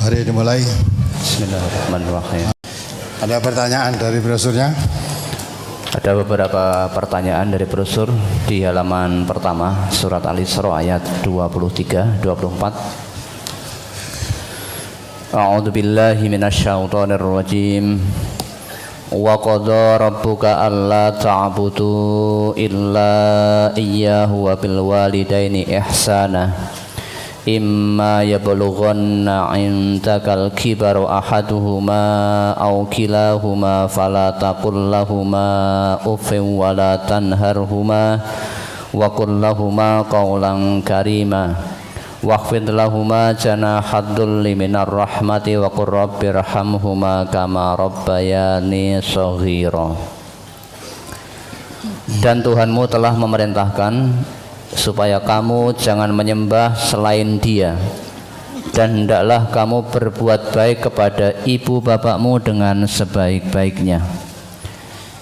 Mari dimulai. Bismillahirrahmanirrahim. Ada pertanyaan dari brosurnya? Ada beberapa pertanyaan dari brosur di halaman pertama surat Al-Isra ayat 23-24. A'udzu billahi minasyaitonir rajim. Wa qadara rabbuka alla ta'budu illa iyyahu wa bil walidaini ihsana. Imma yablughanna 'indakal kibaru ahaduhuma aw kilahuma fala taqul lahumā uffin wa la tanharhumā wa qul lahumā qawlan karīmā wakhfid lahumā janāhad dhulli minar rahmati wa qur rabbirhamhumā kamā rabbayānī shaghīrā. Dan Tuhanmu telah memerintahkan supaya kamu jangan menyembah selain Dia, dan hendaklah kamu berbuat baik kepada ibu bapakmu dengan sebaik-baiknya.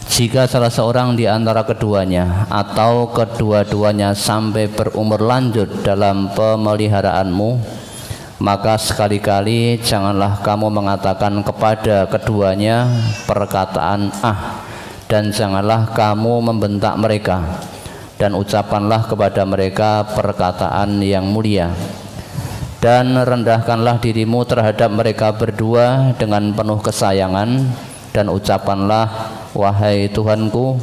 Jika salah seorang di antara keduanya atau kedua-duanya sampai berumur lanjut dalam pemeliharaanmu, maka sekali-kali janganlah kamu mengatakan kepada keduanya perkataan dan janganlah kamu membentak mereka, dan ucapkanlah kepada mereka perkataan yang mulia, dan rendahkanlah dirimu terhadap mereka berdua dengan penuh kesayangan, dan ucapkanlah, wahai Tuhanku,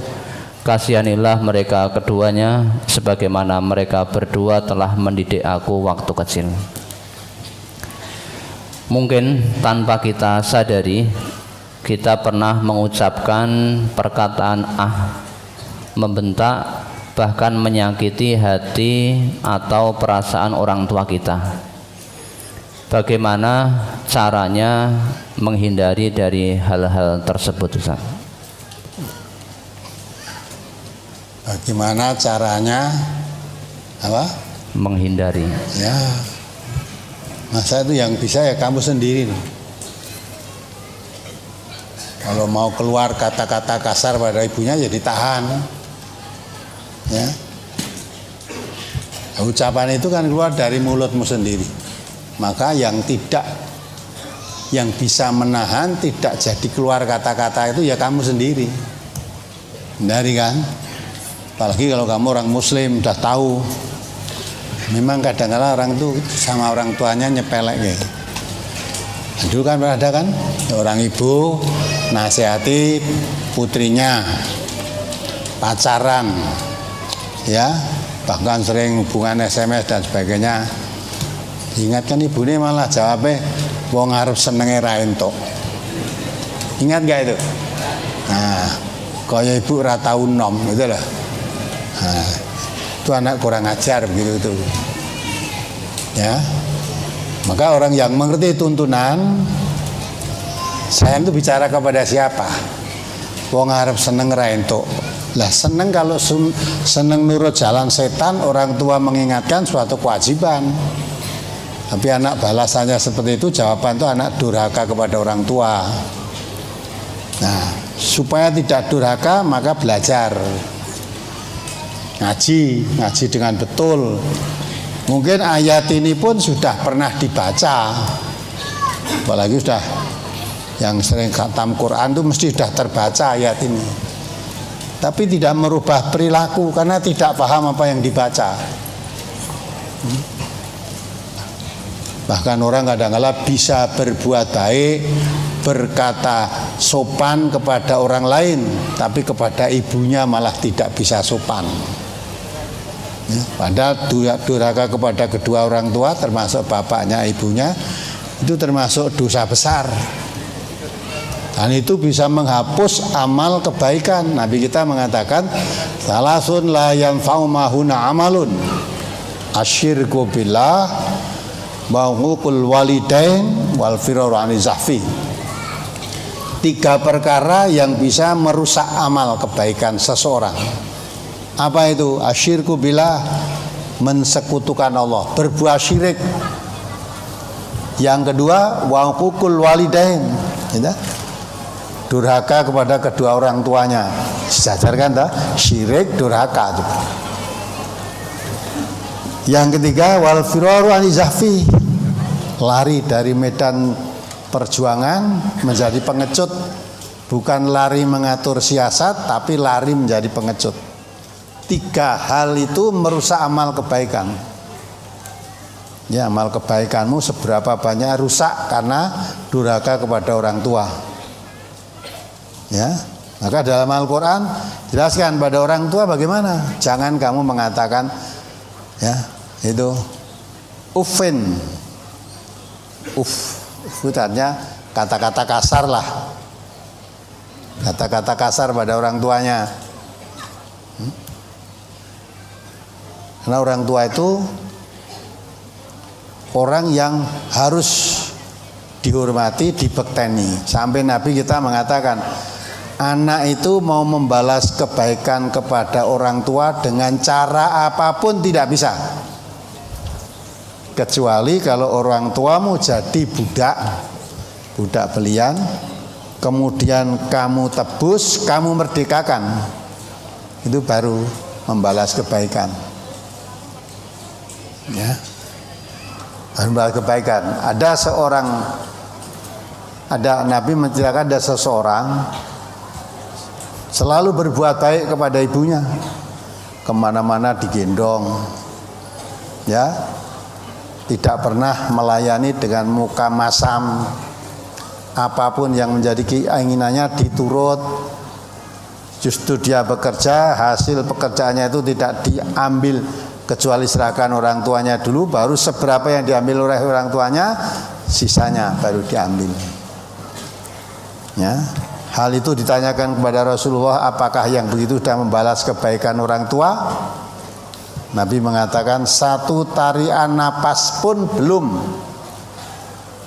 kasihanilah mereka keduanya sebagaimana mereka berdua telah mendidik aku waktu kecil. Mungkin tanpa kita sadari kita pernah mengucapkan perkataan membentak, bahkan menyakiti hati atau perasaan orang tua kita. Bagaimana caranya menghindari dari hal-hal tersebut, Ustaz? Bagaimana caranya menghindari? Ya, masa itu yang bisa ya kamu sendiri. Kalau mau keluar kata-kata kasar pada ibunya ya ditahan. Ya, ucapan itu kan keluar dari mulutmu sendiri. Maka yang bisa menahan tidak jadi keluar kata-kata itu ya kamu sendiri. Hindari kan? Apalagi kalau kamu orang Muslim udah tahu. Memang kadang-kadang orang itu sama orang tuanya nyepelek ya. Dulu kan ada kan orang ibu nasihati putrinya pacaran, ya, bahkan sering hubungan SMS dan sebagainya. Ingatkan ibunya malah jawabnya wong arep senenge ra entuk. Ingat gak itu? Nah, kaya ibu ra tau nom gitu loh. Nah, itu anak kurang ajar begitu tuh. Ya. Maka orang yang mengerti tuntunan, sayang itu bicara kepada siapa? Wong arep seneng ra entuk. Lah seneng kalau seneng nurut jalan setan, orang tua mengingatkan suatu kewajiban. Tapi anak balasannya seperti itu, jawaban itu anak durhaka kepada orang tua. Nah, supaya tidak durhaka maka belajar. Ngaji dengan betul. Mungkin ayat ini pun sudah pernah dibaca. Apalagi sudah yang sering khatam Quran itu mesti sudah terbaca ayat ini. Tapi tidak merubah perilaku karena tidak paham apa yang dibaca. Bahkan orang kadang-kadang bisa berbuat baik, berkata sopan kepada orang lain, tapi kepada ibunya malah tidak bisa sopan. Ya, padahal durhaka kepada kedua orang tua, termasuk bapaknya, ibunya, itu termasuk dosa besar. Dan itu bisa menghapus amal kebaikan. Nabi kita mengatakan, salasun la yanfa'u mahuna amalun, asyirku billah, ma'uqul walidain, wal firaru ani zahfi. 3 perkara yang bisa merusak amal kebaikan seseorang. Apa itu? Asyirku billah, mensekutukan Allah, berbuat syirik. Yang kedua, wa'uqul walidain, gitu? Durhaka kepada kedua orang tuanya. Disajarkan tak? Syirik, durhaka. Yang ketiga, wal firaru ani zahfi, lari dari medan perjuangan menjadi pengecut, bukan lari mengatur siasat, tapi lari menjadi pengecut. 3 hal itu merusak amal kebaikan. Ya, amal kebaikanmu seberapa banyak rusak karena durhaka kepada orang tua. Ya, maka dalam Al-Quran jelaskan pada orang tua bagaimana. Jangan kamu mengatakan, ya, itu uffin. Itu artinya kata-kata kasar lah. Kata-kata kasar pada orang tuanya. Karena orang tua itu orang yang harus dihormati, dibekteni. Sampai Nabi kita mengatakan, anak itu mau membalas kebaikan kepada orang tua dengan cara apapun tidak bisa. Kecuali kalau orang tuamu jadi budak belian, kemudian kamu tebus, kamu merdekakan. Itu baru membalas kebaikan. Ya. Membalas kebaikan. Ada Nabi menceritakan ada seseorang selalu berbuat baik kepada ibunya, kemana-mana digendong, ya, tidak pernah melayani dengan muka masam, apapun yang menjadi keinginannya diturut. Justru dia bekerja, hasil pekerjaannya itu tidak diambil kecuali serahkan orang tuanya dulu, baru seberapa yang diambil oleh orang tuanya, sisanya baru diambil. Ya, hal itu ditanyakan kepada Rasulullah, apakah yang begitu sudah membalas kebaikan orang tua? Nabi mengatakan 1 tarian napas pun belum.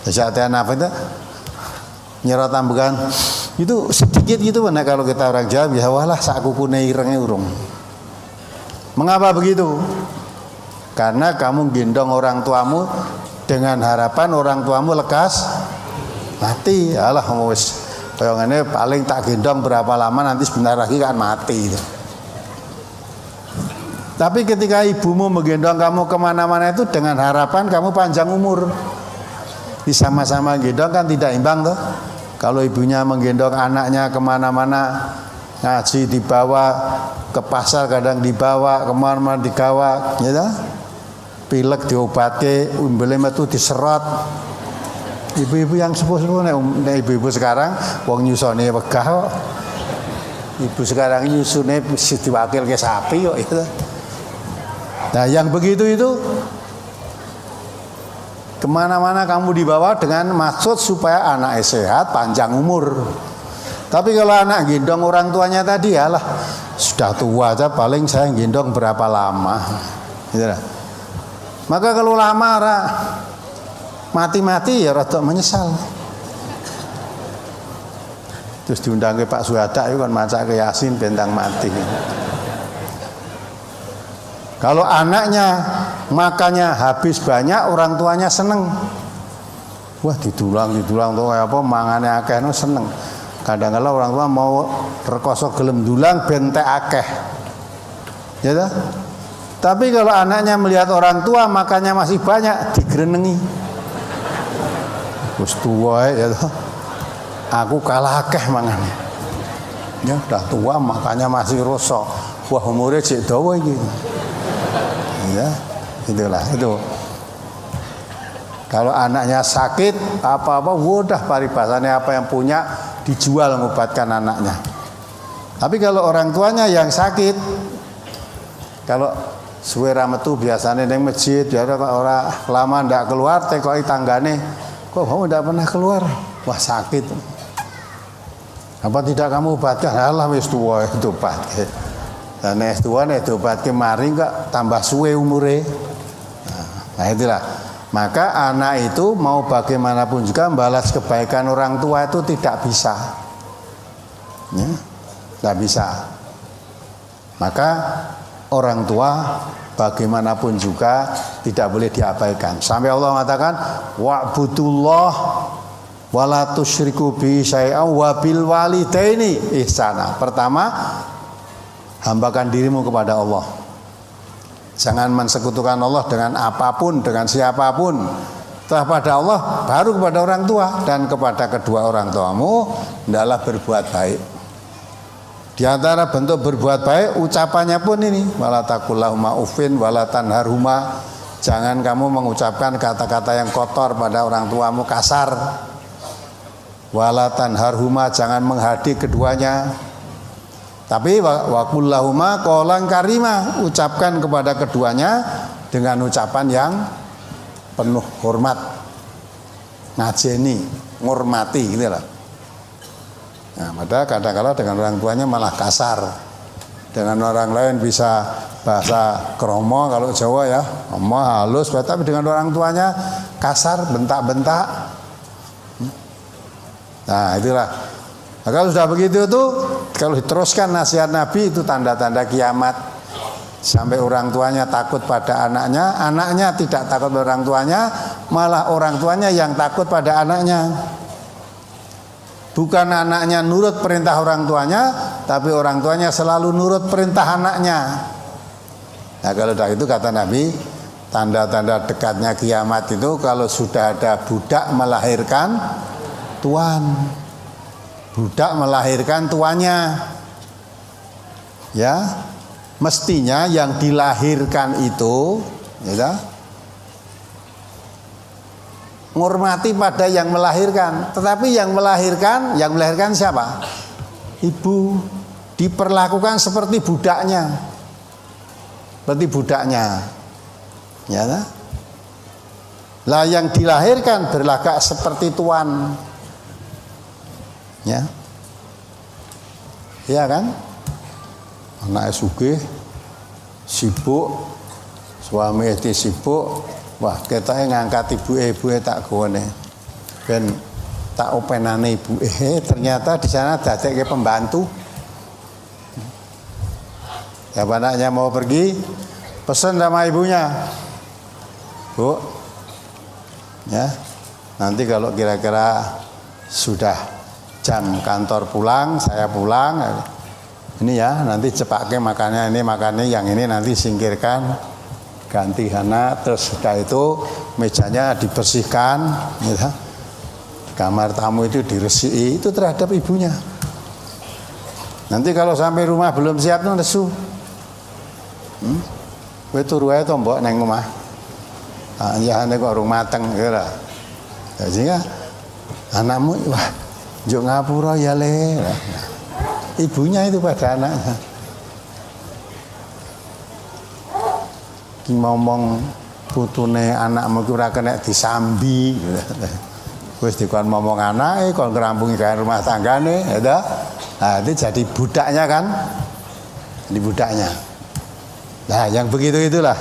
Saat tarian napas itu nyerot tambahan itu sedikit gitu, mana kalau kita orang Jawa biasa walah sakuku neirenge urung. Mengapa begitu? Karena kamu gendong orang tuamu dengan harapan orang tuamu lekas mati. Alah wis bayangane paling tak gendong berapa lama, nanti sebentar lagi kan mati itu. Tapi ketika ibumu menggendong kamu kemana-mana itu dengan harapan kamu panjang umur. Sama-sama gendong kan tidak imbang tuh. Kalau ibunya menggendong anaknya kemana-mana, ngaji dibawa, ke pasar kadang dibawa, kemana-mana digawa, ya, pilek diobatke, umbele metu diserot. Ibu-ibu yang sepuh-sepuh, ibu-ibu sekarang wong nyusone wegah kok. Ibu sekarang nyusune diwakilke sapi kok itu. Nah, yang begitu itu kemana-mana kamu dibawa dengan maksud supaya anaknya sehat, panjang umur. Tapi kalau anak gendong orang tuanya tadi, alah sudah tua aja, paling saya gendong berapa lama, gitu. Maka kalau lama mati-mati ya rada menyesal. Terus diundang ke Pak Suhada itu kan maca ke Yasin bentang mati. Kalau anaknya makannya habis banyak, orang tuanya seneng. Wah didulang tuh kayak apa mangane akeh no seneng. Kadang-kadang orang tua mau rekoso gelem dulang bentek akeh. Ya toh? Tapi kalau anaknya melihat orang tua makannya masih banyak, digrenengi. Wis tuwa ya toh. Aku kalah akeh mangane. Ya udah tua makannya masih rosok. Wah umure cek dawa iki. Ya, itulah itu. Kalau anaknya sakit apa-apa, udah paribasannya apa yang punya dijual mengobatkan anaknya. Tapi kalau orang tuanya yang sakit, kalau suwe rametu biasanya neng masjid, biar orang lama ndak keluar, tekoki tanggane, kok kamu ndak pernah keluar? Wah sakit. Apa tidak kamu obatkan? Alah wis tuwa itu obat. Dan es tua nih obat kemarin kok tambah suwe umure. Nah itulah. Maka anak itu mau bagaimanapun juga membalas kebaikan orang tua itu tidak bisa. Ya, tidak bisa. Maka orang tua bagaimanapun juga tidak boleh diabaikan. Sampai Allah mengatakan wa'budullah wala tusyriku bi syai'an wa bil walidaini ihsana. Pertama, hambakan dirimu kepada Allah. Jangan mensekutukan Allah dengan apapun, dengan siapapun. Setelah pada Allah, baru kepada orang tua, dan kepada kedua orang tuamu hendaklah berbuat baik. Di antara bentuk berbuat baik, ucapannya pun ini, wala taqullahuma uffin wala tanharhuma. Jangan kamu mengucapkan kata-kata yang kotor pada orang tuamu, kasar. Wala tanharhuma, jangan menghadi keduanya. Tapi wa qullahuma qaulan karima, ucapkan kepada keduanya dengan ucapan yang penuh hormat, ngajeni, ngormati gitu lah. Nah, padahal kadang-kadang dengan orang tuanya malah kasar. Dengan orang lain bisa bahasa kromo kalau Jawa ya, ngomong halus, tapi dengan orang tuanya kasar, bentak-bentak. Nah, itulah. Nah, kalau sudah begitu tuh, kalau diteruskan nasihat Nabi itu tanda-tanda kiamat. Sampai orang tuanya takut pada anaknya, anaknya tidak takut pada orang tuanya, malah orang tuanya yang takut pada anaknya. Bukan anaknya nurut perintah orang tuanya, tapi orang tuanya selalu nurut perintah anaknya. Nah, kalau dari itu kata Nabi, tanda-tanda dekatnya kiamat itu kalau sudah ada budak melahirkan tuan, budak melahirkan tuannya, ya. Mestinya yang dilahirkan itu ya, menghormati pada yang melahirkan. Tetapi yang melahirkan siapa? Ibu. Diperlakukan seperti budaknya. Seperti budaknya. Ya. Lah yang dilahirkan berlagak seperti tuan. Ya. Iya kan? Anak sugih, sibuk, suami itu sibuk, wah kita ngangkat ibu tak gone, ben tak openane ibu ternyata di sana dadek pembantu. Ya anaknya mau pergi, pesan sama ibunya, Bu, ya nanti kalau kira-kira sudah jam kantor pulang, saya pulang. Ini ya, nanti cepake makannya yang ini nanti singkirkan, ganti hana, terus sudah itu mejanya dibersihkan, ya. Kamar tamu itu diresiki, itu terhadap ibunya. Nanti kalau sampai rumah belum siap tuh nesu. Kowe turu ae to mbok nang omah. Anjane kok urung mateng kira. Jadi ya anakmu wah, njuk ngapura ya le. Ibunya itu pada anaknya. Ki ngomong putune anakmu ki ora kena disambi. Wis dikon ngomong anake kon ngrampungi gawe rumah tanggane, ya toh. Nah, itu jadi budaknya kan? Di budaknya. Nah, yang begitu itulah.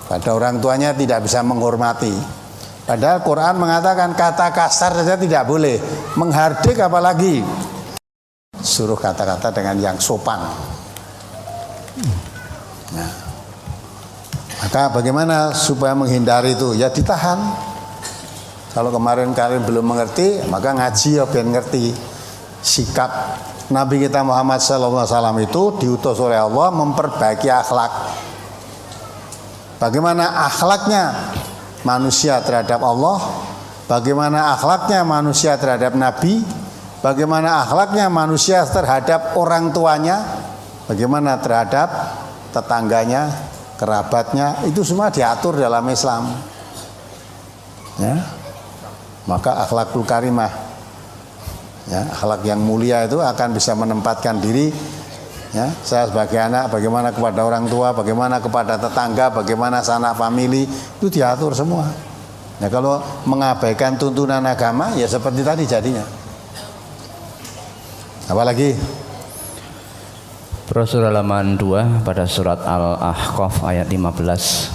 Pada orang tuanya tidak bisa menghormati. Padahal Quran mengatakan kata kasar saja tidak boleh. Menghardik apalagi. Suruh kata-kata dengan yang sopan. Nah, maka bagaimana supaya menghindari itu? Ya ditahan. Kalau kemarin kalian belum mengerti, maka ngaji ya biar ngerti. Sikap Nabi kita Muhammad SAW itu diutus oleh Allah memperbaiki akhlak. Bagaimana akhlaknya manusia terhadap Allah? Bagaimana akhlaknya manusia terhadap Nabi? Bagaimana akhlaknya manusia terhadap orang tuanya, bagaimana terhadap tetangganya, kerabatnya, itu semua diatur dalam Islam. Ya. Maka akhlakul karimah, ya, akhlak yang mulia itu akan bisa menempatkan diri, ya, saya sebagai anak, bagaimana kepada orang tua, bagaimana kepada tetangga, bagaimana sanak famili, itu diatur semua. Nah, kalau mengabaikan tuntunan agama, ya seperti tadi jadinya. Apalagi Brosur halaman 2 pada surat Al-Ahqaf ayat 15.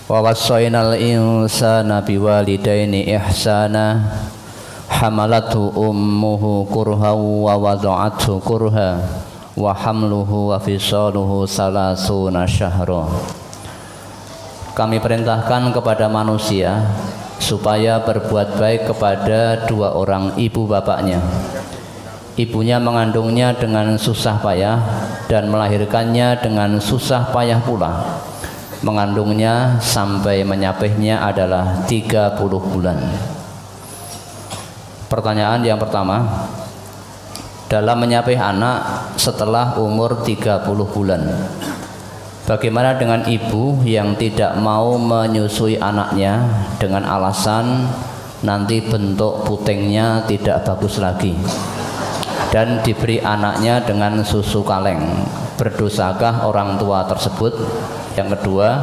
Wa wassaynal insana biwalidaini ihsana hamalathu ummuhu kurha wa wada'athu kurha wa hamluhu wa fisaluhu salasuna syahra. Kami perintahkan kepada manusia supaya berbuat baik kepada dua orang ibu bapaknya. Ibunya mengandungnya dengan susah payah dan melahirkannya dengan susah payah pula. mengandungnya sampai menyapihnya adalah 30 bulan. Pertanyaan yang pertama, dalam menyapih anak setelah umur 30 bulan, bagaimana dengan ibu yang tidak mau menyusui anaknya dengan alasan nanti bentuk putingnya tidak bagus lagi dan diberi anaknya dengan susu kaleng? Berdosakah orang tua tersebut? Yang kedua,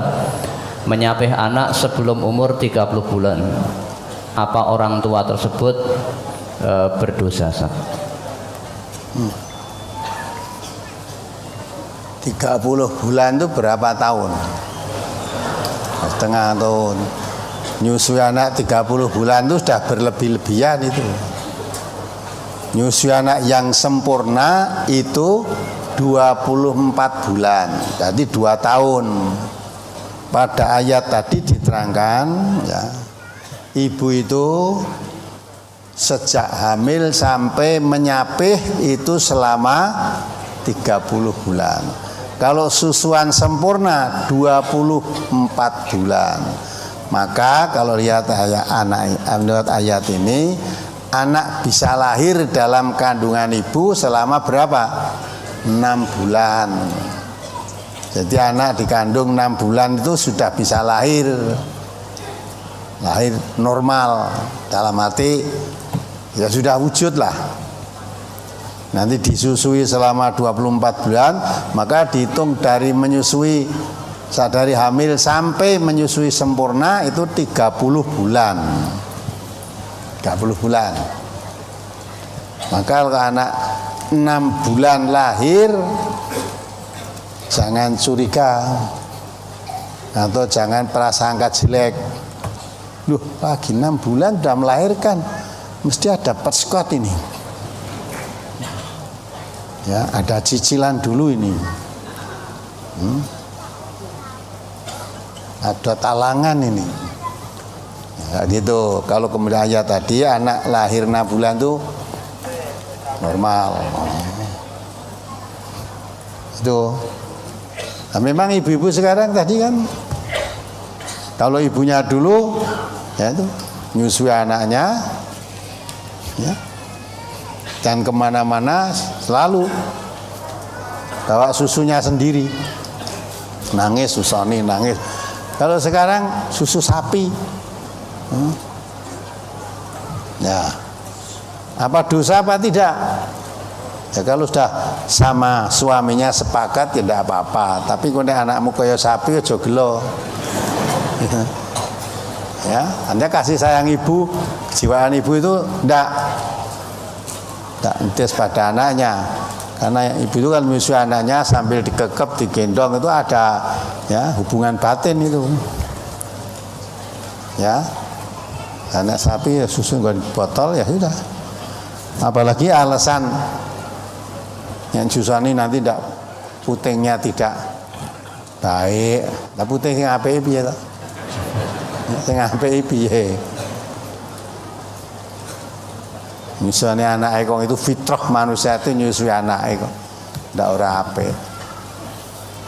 menyapih anak sebelum umur 30 bulan, apa orang tua tersebut berdosa? 30 bulan itu berapa tahun? Setengah tahun. Nyusui anak 30 bulan itu sudah berlebih-lebihan itu. Nyusui anak yang sempurna itu 24 bulan, jadi 2 tahun. Pada ayat tadi diterangkan ya, ibu itu sejak hamil sampai menyapih itu selama 30 bulan. Kalau susuan sempurna 24 bulan. Maka kalau lihat ayat ini, anak bisa lahir dalam kandungan ibu selama berapa? 6 bulan. Jadi anak dikandung 6 bulan itu sudah bisa lahir normal, dalam arti ya sudah wujud lah. Nanti disusui selama 24 bulan, maka dihitung dari menyusui, dari hamil sampai menyusui sempurna itu 30 bulan. 30 bulan. Maka kalau anak 6 bulan lahir, jangan curiga atau jangan prasangka jelek. Loh, lagi 6 bulan sudah melahirkan, mesti ada perskot ini. Ya, ada cicilan dulu ini. Ada talangan ini. Ya, gitu. Kalau kemudian ayat tadi anak lahir 6 bulan itu normal. Itu. Nah, memang ibu-ibu sekarang tadi kan, kalau ibunya dulu ya itu nyusui anaknya, ya, dan kemana-mana selalu bawa susunya sendiri, nangis susoni nangis. Kalau sekarang susu sapi, ya apa dosa apa tidak? Ya kalau sudah sama suaminya sepakat ya tidak apa-apa. Tapi kalau anakmu kaya sapi aja gelo. Ya, Anda kasih sayang ibu, kejiwaan ibu itu tidak entis pada anaknya. Karena ibu itu kan menyusui anaknya sambil dikekep, digendong, itu ada ya hubungan batin itu. Ya. Anak sapi ya susu nggak di botol ya sudah. Apalagi alasan yang susani nanti tidak, putingnya tidak baik. Lah puting sing apik piye to? Sing apik piye? Nyusui anak kok itu fitrah manusia itu nyusui anak kok. Ndak ora apik.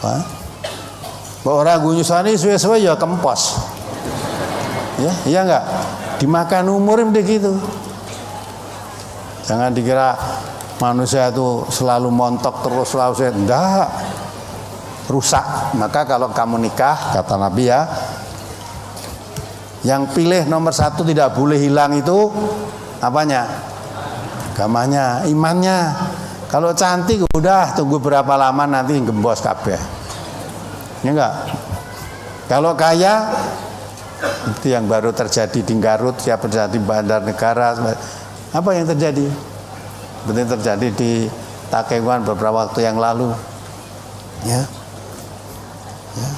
Wah. Kok ora nyusui suwe-suwe ya kempos. Ya, iya enggak? Dimakan umur begitu. Jangan dikira manusia itu selalu montok terus selalu enggak, rusak. Maka kalau kamu nikah, kata Nabi ya, yang pilih nomor 1 tidak boleh hilang itu apanya? Agamanya, imannya. Kalau cantik udah tunggu berapa lama nanti gembos kabeh. Ya enggak? Kalau kaya, itu yang baru terjadi di Garut, siapa terjadi di Bandar Negara. Apa yang terjadi? Seperti terjadi di Takengon beberapa waktu yang lalu. Ya. Ya.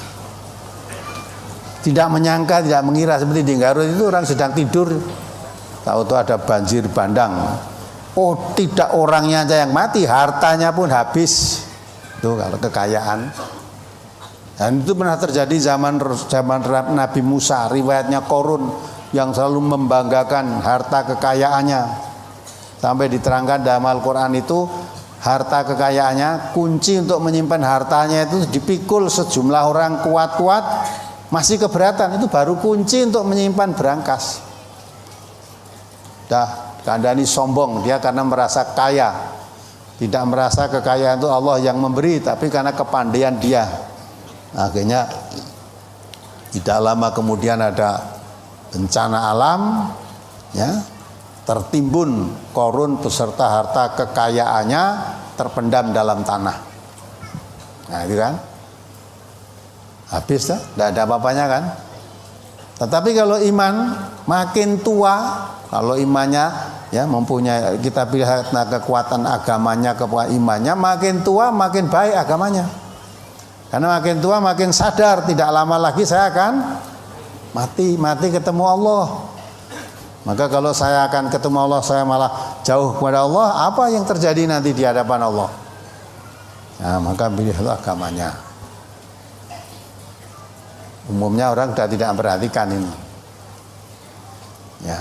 Tidak menyangka, tidak mengira seperti di Garut itu orang sedang tidur, tahu-tahu ada banjir bandang. Oh, tidak orangnya aja yang mati, hartanya pun habis. Tuh kalau kekayaan. Dan itu pernah terjadi zaman Nabi Musa, riwayatnya Korun yang selalu membanggakan harta kekayaannya. Sampai diterangkan dalam Al-Quran itu harta kekayaannya, kunci untuk menyimpan hartanya itu dipikul sejumlah orang kuat-kuat, masih keberatan, itu baru kunci untuk menyimpan berangkas. Dah kandani sombong dia karena merasa kaya, tidak merasa kekayaan itu Allah yang memberi, tapi karena kepandaian dia. Akhirnya tidak lama kemudian ada bencana alam, ya, tertimbun Qarun beserta harta kekayaannya terpendam dalam tanah. Nah itu kan habis, tidak ada apa-apanya kan. Tetapi kalau iman makin tua, kalau imannya ya mempunyai, kita lihat kekuatan agamanya, kekuatan imannya, makin tua makin baik agamanya. Karena makin tua makin sadar, tidak lama lagi saya akan mati ketemu Allah. Maka kalau saya akan ketemu Allah, saya malah jauh kepada Allah, apa yang terjadi nanti di hadapan Allah? Nah, maka pilihlah agamanya. Umumnya orang sudah tidak memperhatikan ini. Ya.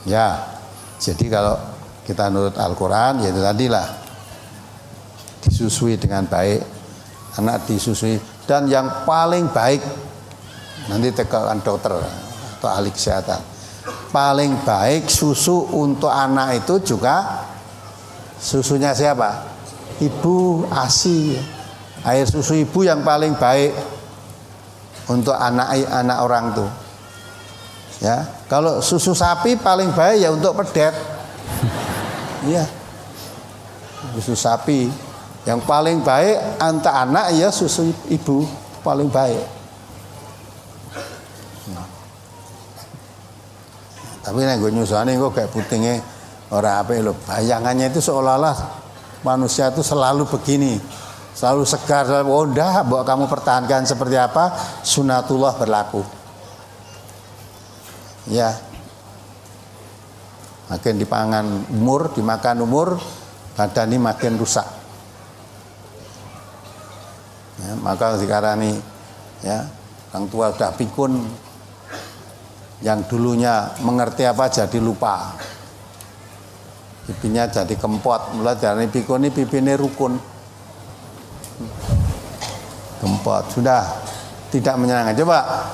Ya. Jadi kalau kita nurut Al-Quran, yaitu tadilah disusui dengan baik, anak disusui, dan yang paling baik, nanti tekan dokter atau ahli kesehatan, paling baik susu untuk anak itu juga susunya siapa? Ibu ASI, air susu ibu yang paling baik untuk anak orang tuh. Ya, kalau susu sapi paling baik ya untuk pedet. Iya, susu sapi yang paling baik untuk anak ya susu ibu paling baik. Nah. Tapi nek gue nyusane kok kayak putingnya orang apa lo, bayangannya itu seolah-olah manusia itu selalu begini, selalu segar, selalu, oh enggak, bahwa kamu pertahankan seperti apa, sunatullah berlaku. Ya, makin dipangan umur, dimakan umur, badan ini makin rusak. Ya, maka sekarang ini, ya, orang tua sudah pikun, yang dulunya mengerti apa jadi lupa. Pipinya jadi kempot, mulai dari pikun ini pipinya rukun. Kempot, sudah tidak menyenangkan. Coba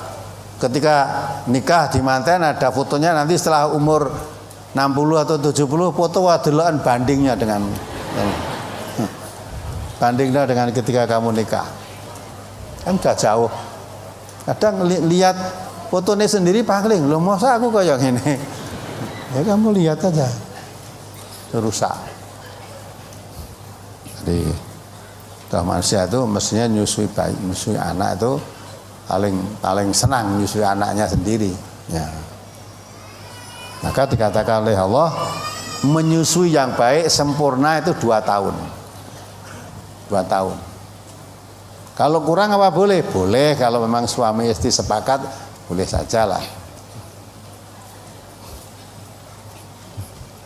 ketika nikah di manten ada fotonya, nanti setelah umur 60 atau 70 foto wadelaan bandingnya dengan ketika kamu nikah. Kan sudah jauh. Kadang lihat fotonya sendiri pangling, loh masa aku kayak gini. Ya kamu lihat aja. Rusak. Jadi manusia itu mestinya nyusui bayi, nyusui anak itu paling senang nyusui anaknya sendiri. Ya. Maka dikatakan oleh Allah, menyusui yang baik sempurna itu 2 tahun. 2 tahun. Kalau kurang apa boleh? Boleh, kalau memang suami istri sepakat, boleh saja lah.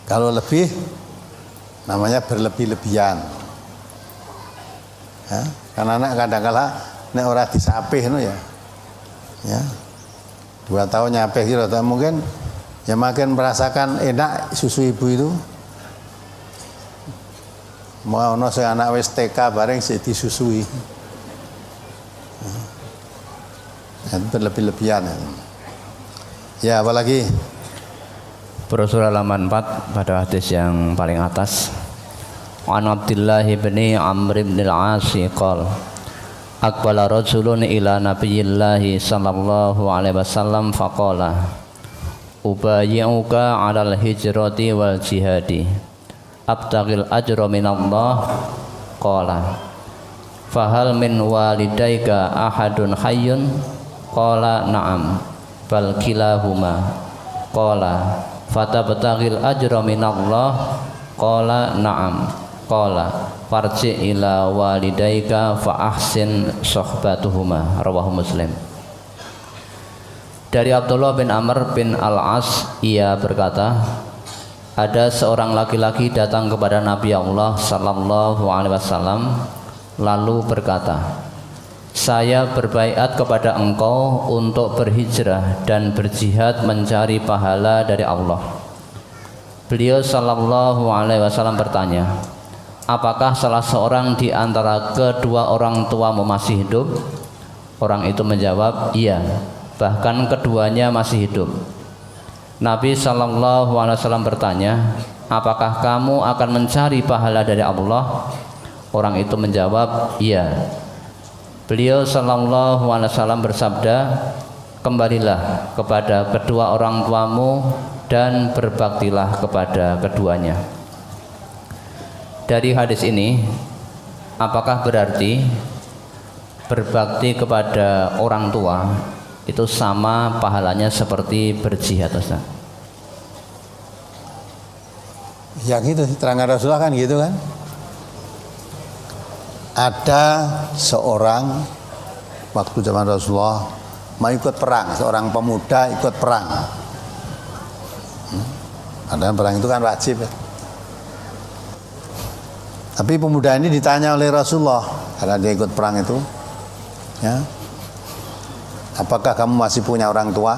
Kalau lebih, namanya berlebih-lebihan. Ya, karena anak kadang-kala nek ora disapih no ya. Ya. 2 tahun nyapih gitu, mungkin ya makin merasakan enak susu ibu itu. Mau ono sing anak wis TK bareng sik disusui. Ya, berlebih-lebihan. Ya, apalagi Rasul halaman 4 pada hadis yang paling atas. An Abdullah bin Amr bin al-As qala aqbala rajulun ila Nabiyillahi sallallahu alaihi wasallam faqala ubayyuka 'alal hijrati wal jihadi abtaghil ajra minallah qala fahal min walidayka ahadun hayyun qala na'am bal kilahuma qala fatabtaghil ajra minallah qala na'am qala farji ila walidayka fa ahsin sohbatuhuma rawahu Muslim. Dari Abdullah bin Amr bin al-As, ia berkata, ada seorang laki-laki datang kepada Nabi Allah sallallahu alaihi wasallam lalu berkata, saya berbaiat kepada engkau untuk berhijrah dan berjihad mencari pahala dari Allah. Beliau sallallahu alaihi wasallam bertanya, apakah salah seorang di antara kedua orang tuamu masih hidup? Orang itu menjawab, iya, bahkan keduanya masih hidup. Nabi sallallahu alaihi wasallam bertanya, apakah kamu akan mencari pahala dari Allah? Orang itu menjawab, iya. Beliau sallallahu alaihi wasallam bersabda, kembalilah kepada kedua orang tuamu dan berbaktilah kepada keduanya. Dari hadis ini, apakah berarti berbakti kepada orang tua itu sama pahalanya seperti berjihad, Ustaz? Ya gitu, terangkan Rasulullah kan gitu kan. Ada seorang waktu zaman Rasulullah mau ikut perang, seorang pemuda ikut perang. Padahal perang itu kan wajib ya. Tapi pemuda ini ditanya oleh Rasulullah karena dia ikut perang itu, ya, apakah kamu masih punya orang tua?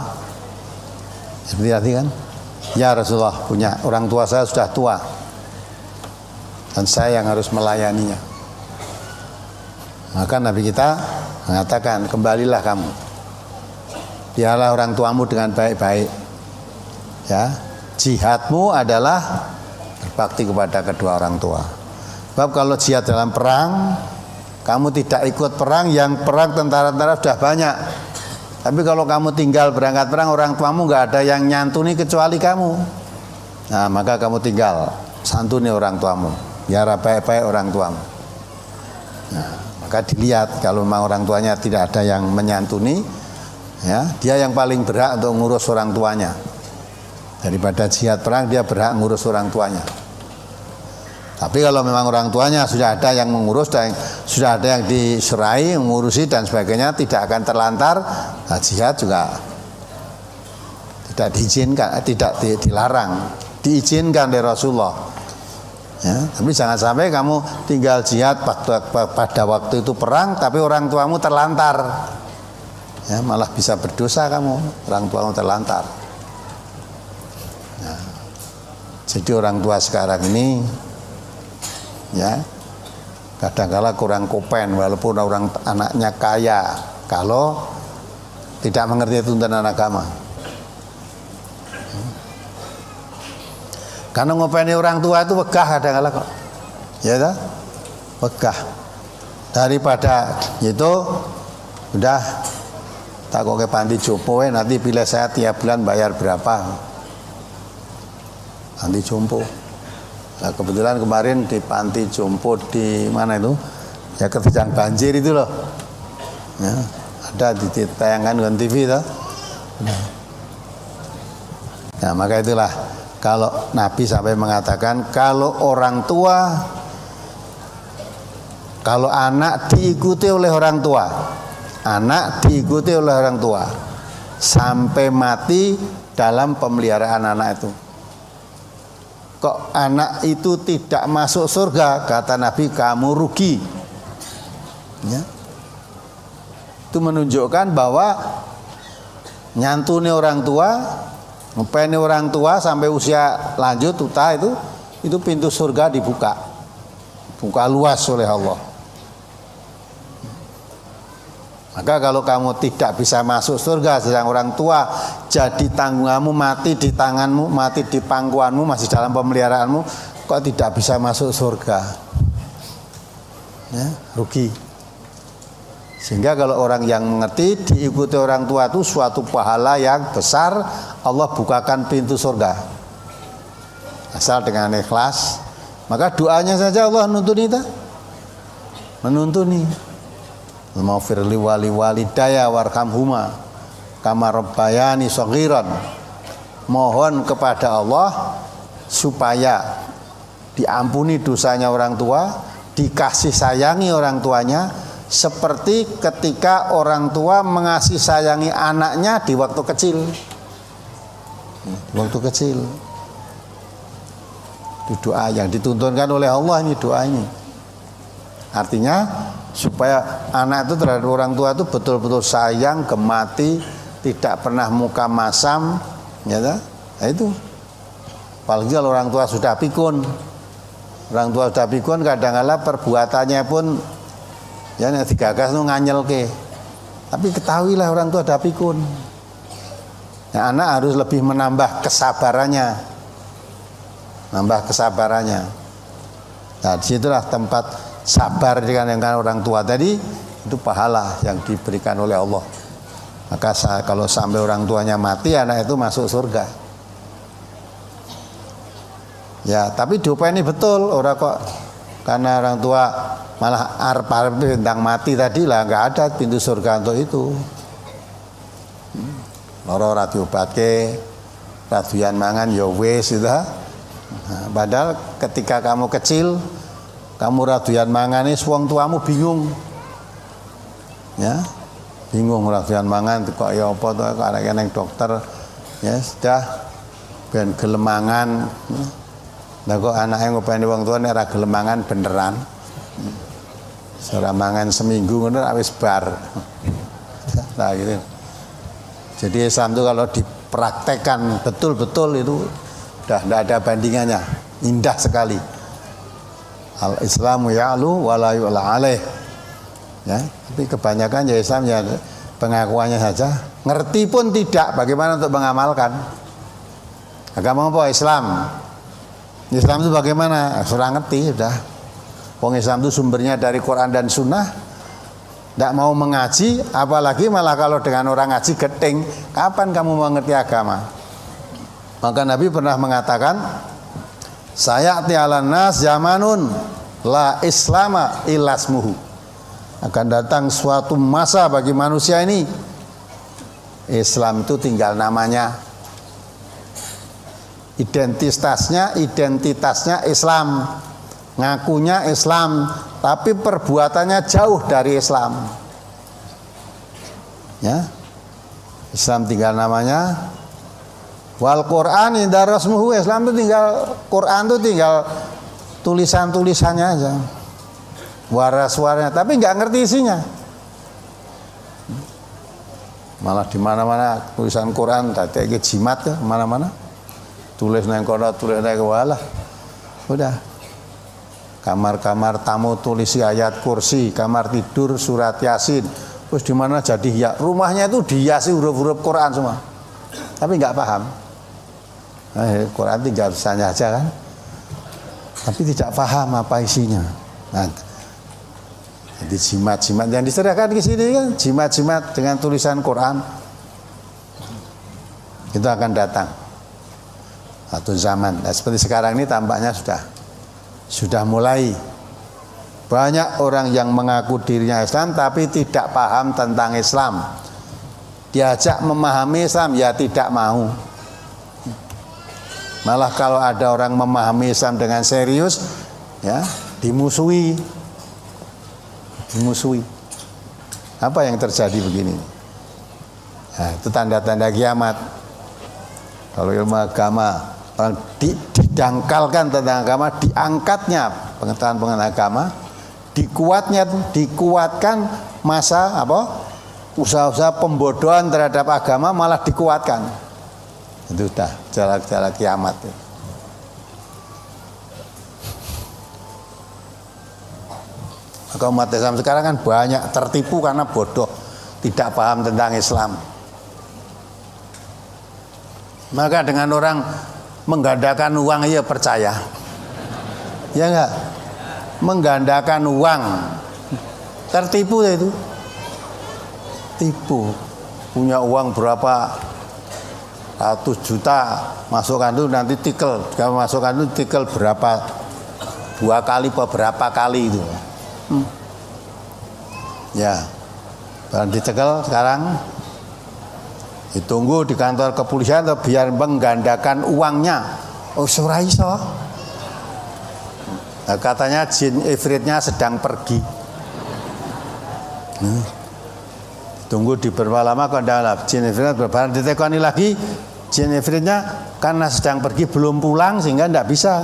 Seperti tadi kan, ya Rasulullah punya, orang tua saya sudah tua dan saya yang harus melayaninya. Maka Nabi kita mengatakan, kembalilah kamu, biarlah orang tuamu dengan baik-baik, ya. Jihadmu adalah berbakti kepada kedua orang tua. Sebab kalau jihad dalam perang, kamu tidak ikut perang, yang perang tentara-tentara sudah banyak. Tapi kalau kamu tinggal berangkat perang, orang tuamu nggak ada yang nyantuni kecuali kamu. Nah, maka kamu tinggal santuni orang tuamu, biar baik-baik orang tuamu. Nah, maka dilihat kalau memang orang tuanya tidak ada yang menyantuni, ya, dia yang paling berhak untuk ngurus orang tuanya. Daripada jihad perang, dia berhak ngurus orang tuanya. Tapi kalau memang orang tuanya sudah ada yang mengurus dan sudah ada yang diserai, mengurusi dan sebagainya, tidak akan terlantar, nah jihad juga tidak diizinkan, tidak dilarang, diizinkan oleh Rasulullah. Ya, tapi jangan sampai kamu tinggal jihad pada waktu itu perang, tapi orang tuamu terlantar, ya, malah bisa berdosa kamu, orang tuamu terlantar. Nah, jadi orang tua sekarang ini, ya, kadang-kala kurang kopen walaupun orang anaknya kaya kalau tidak mengerti tuntunan agama. Karena ngopeni orang tua itu wegah kadang-kala kok, ya toh, wegah. Daripada itu udah tak kok ke panti jompo, nanti bila saya tiap bulan bayar berapa, panti jompo. Nah, kebetulan kemarin di panti jompo di mana itu, ya keterjang banjir itu loh, ya, ada di tayangan Gon TV itu. Nah, maka itulah kalau Nabi sampai mengatakan kalau orang tua, kalau anak diikuti oleh orang tua, anak diikuti oleh orang tua sampai mati dalam pemeliharaan anak itu. Kok anak itu tidak masuk surga, kata Nabi, kamu rugi. Ya. Itu menunjukkan bahwa nyantuni orang tua, ngepeni orang tua sampai usia lanjut uta itu pintu surga dibuka, buka luas oleh Allah. Maka kalau kamu tidak bisa masuk surga sedang orang tua jadi tanggunganmu, mati di tanganmu, mati di pangkuanmu, masih dalam pemeliharaanmu, kok tidak bisa masuk surga, ya, rugi. Sehingga kalau orang yang mengerti diikuti orang tua itu suatu pahala yang besar, Allah bukakan pintu surga asal dengan ikhlas. Maka doanya saja Allah menuntuni kita, menuntuni. Maghfirli wali walidaya warhamhuma kama rabbayani shaghiran. Mohon kepada Allah supaya diampuni dosanya orang tua, dikasih sayangi orang tuanya seperti ketika orang tua mengasihi sayangi anaknya di waktu kecil. Di waktu kecil. Itu doa yang dituntunkan oleh Allah, ini doa ini. Artinya supaya anak itu terhadap orang tua itu betul-betul sayang, gemati, tidak pernah muka masam, ya, nah itu. Apalagi kalau orang tua sudah pikun. Orang tua sudah pikun kadang-kala perbuatannya pun ya nek digagas nu nganyelke. Tapi ketahuilah orang tua sudah pikun. Nah, anak harus lebih menambah kesabarannya. Nambah kesabarannya. Nah, disitulah tempat sabar dengan orang tua tadi, itu pahala yang diberikan oleh Allah. Maka kalau sampai orang tuanya mati, anak itu masuk surga. Ya, tapi diopeni betul, orang kok karena orang tua malah arep-arep tentang mati tadi lah, nggak ada pintu surga untuk itu. Loro ora diobatke, raduyan mangan ya wis itu. Nah, padahal ketika kamu kecil, kamu raduyan mangan wong tuamu bingung. Ya. Bingung raduyan mangan kok ya apa to karek nang dokter ya sudah ben gelemangan. Lah kok anake ngopeni wong tuane ora gelemangan beneran. Ora mangan seminggu ngono wis bar. Nah gitu. Jadi Islam itu kalau dipraktekkan betul-betul itu udah tidak ada bandingannya, indah sekali. Al-Islamu ya'lu wa la yu'la alaih. Ya, tapi kebanyakan ya Islam ya pengakuannya saja, ngerti pun tidak bagaimana untuk mengamalkan. Agama apa? Islam. Islam itu bagaimana? Surah ngerti sudah. Wong Islam itu sumbernya dari Quran dan Sunnah. Tidak mau mengaji, apalagi malah kalau dengan orang ngaji geting, kapan kamu mengerti agama? Maka Nabi pernah mengatakan, sayati alan nas zamanun la islama ilasmuhu. Akan datang suatu masa bagi manusia ini, Islam itu tinggal namanya. Identitasnya Islam, ngakunya Islam, tapi perbuatannya jauh dari Islam. Ya, Islam tinggal namanya. Wal Quran inda rasmuhu, Islam itu tinggal Quran itu tinggal tulisan-tulisannya aja, waras-waranya, tapi nggak ngerti isinya. Malah di mana-mana tulisan Quran, tadi jimat ya, mana-mana. Tulis nang kono, tulis nang walah. Udah. Kamar-kamar tamu tulisi ayat kursi, kamar tidur surat Yasin. Terus di mana jadi ya, rumahnya itu dihiasi huruf-huruf Quran semua. Tapi nggak paham. Quran tinggal tulisannya aja kan. Tapi tidak paham apa isinya. Nah, jadi jimat-jimat yang diserahkan ke sini kan, jimat-jimat dengan tulisan Quran. Itu akan datang satu zaman. Nah, seperti sekarang ini tampaknya sudah mulai banyak orang yang mengaku dirinya Islam tapi tidak paham tentang Islam. Diajak memahami Islam ya tidak mau. Malah kalau ada orang memahami Islam dengan serius ya dimusuhi. Apa yang terjadi begini? Nah, itu tanda-tanda kiamat. Kalau ilmu agama orang didangkalkan tentang agama, diangkatnya pengetahuan agama, dikuatkan masa usaha-usaha pembodohan terhadap agama malah dikuatkan. Itu sudah gejala-gejala kiamat. Maka umat Islam sekarang kan banyak tertipu karena bodoh, tidak paham tentang Islam. Maka dengan orang menggandakan uang ya percaya. Ya enggak? Menggandakan uang. Tertipu itu. Tipu. Punya uang berapa ratus juta, masukkan itu nanti tikel. Kalau masukkan itu tikel berapa 2 kali atau berapa kali itu. Ya. Dan dicekel sekarang ditunggu di kantor kepolisian atau biar menggandakan uangnya. Oh, ora iso. Nah, katanya jin ifritnya sedang pergi. Tunggu di berapa lama kok ndak jin ifritnya berbaran ditekoni lagi. Jin ifritnya karena sedang pergi belum pulang sehingga ndak bisa.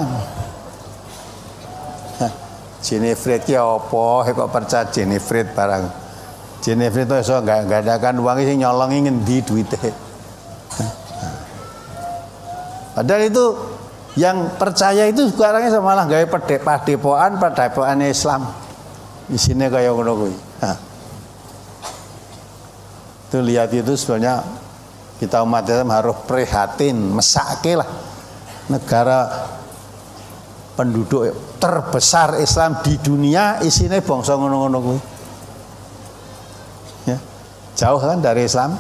Jin ifrit ki apa? Kok percaya jin ifrit barang. Jin ifrit itu iso nggandakan uang sing nyolongi ngendi duite. Padahal itu Yang percaya itu sekarang malah gawe padepokan Islam. Isine kaya ngono kuwi. Itu lihat itu sebenarnya kita umat Islam harus prihatin, mesake lah. Negara penduduk terbesar Islam di dunia isine bangsa ngono-ngono kuwi. Ya. Jauh kan dari Islam.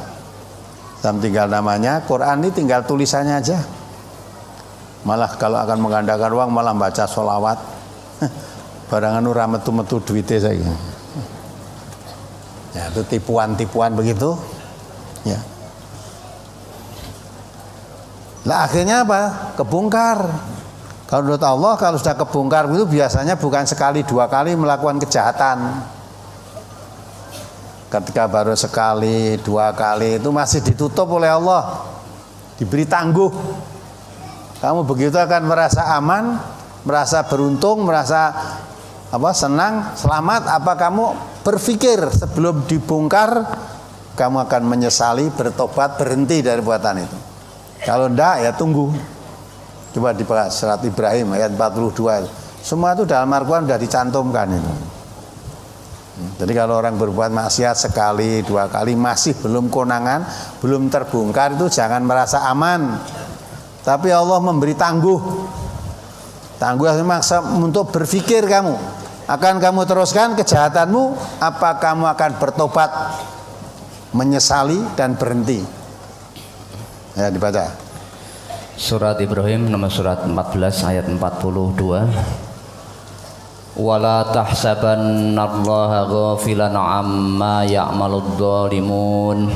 Islam tinggal namanya, Quran ini tinggal tulisannya aja. Malah kalau akan menggandakan uang malah baca sholawat. Barangan ora metu-metu duite saya. Ya, itu tipuan-tipuan begitu. Ya. Lah akhirnya apa? Kebongkar. Kalau menurut Allah kalau sudah kebongkar itu biasanya bukan sekali dua kali melakukan kejahatan. Ketika baru sekali dua kali itu masih ditutup oleh Allah, diberi tangguh. Kamu begitu akan merasa aman, merasa beruntung, merasa senang, selamat. Apa kamu berpikir sebelum dibongkar kamu akan menyesali, bertobat, berhenti dari perbuatan itu? Kalau enggak ya tunggu. Coba dibaca surat Ibrahim ayat 42. Semua itu dalam Al-Quran sudah dicantumkan itu. Jadi kalau orang berbuat maksiat sekali, dua kali masih belum konangan, belum terbongkar itu jangan merasa aman. Tapi Allah memberi tangguh maksa untuk berpikir kamu. Akan kamu teruskan kejahatanmu, apa kamu akan bertobat, menyesali dan berhenti? Ya dibaca. Surat Ibrahim nomor surat 14 ayat 42. Wala tahsabannallaha ghafilan amma ya'maludz zalimun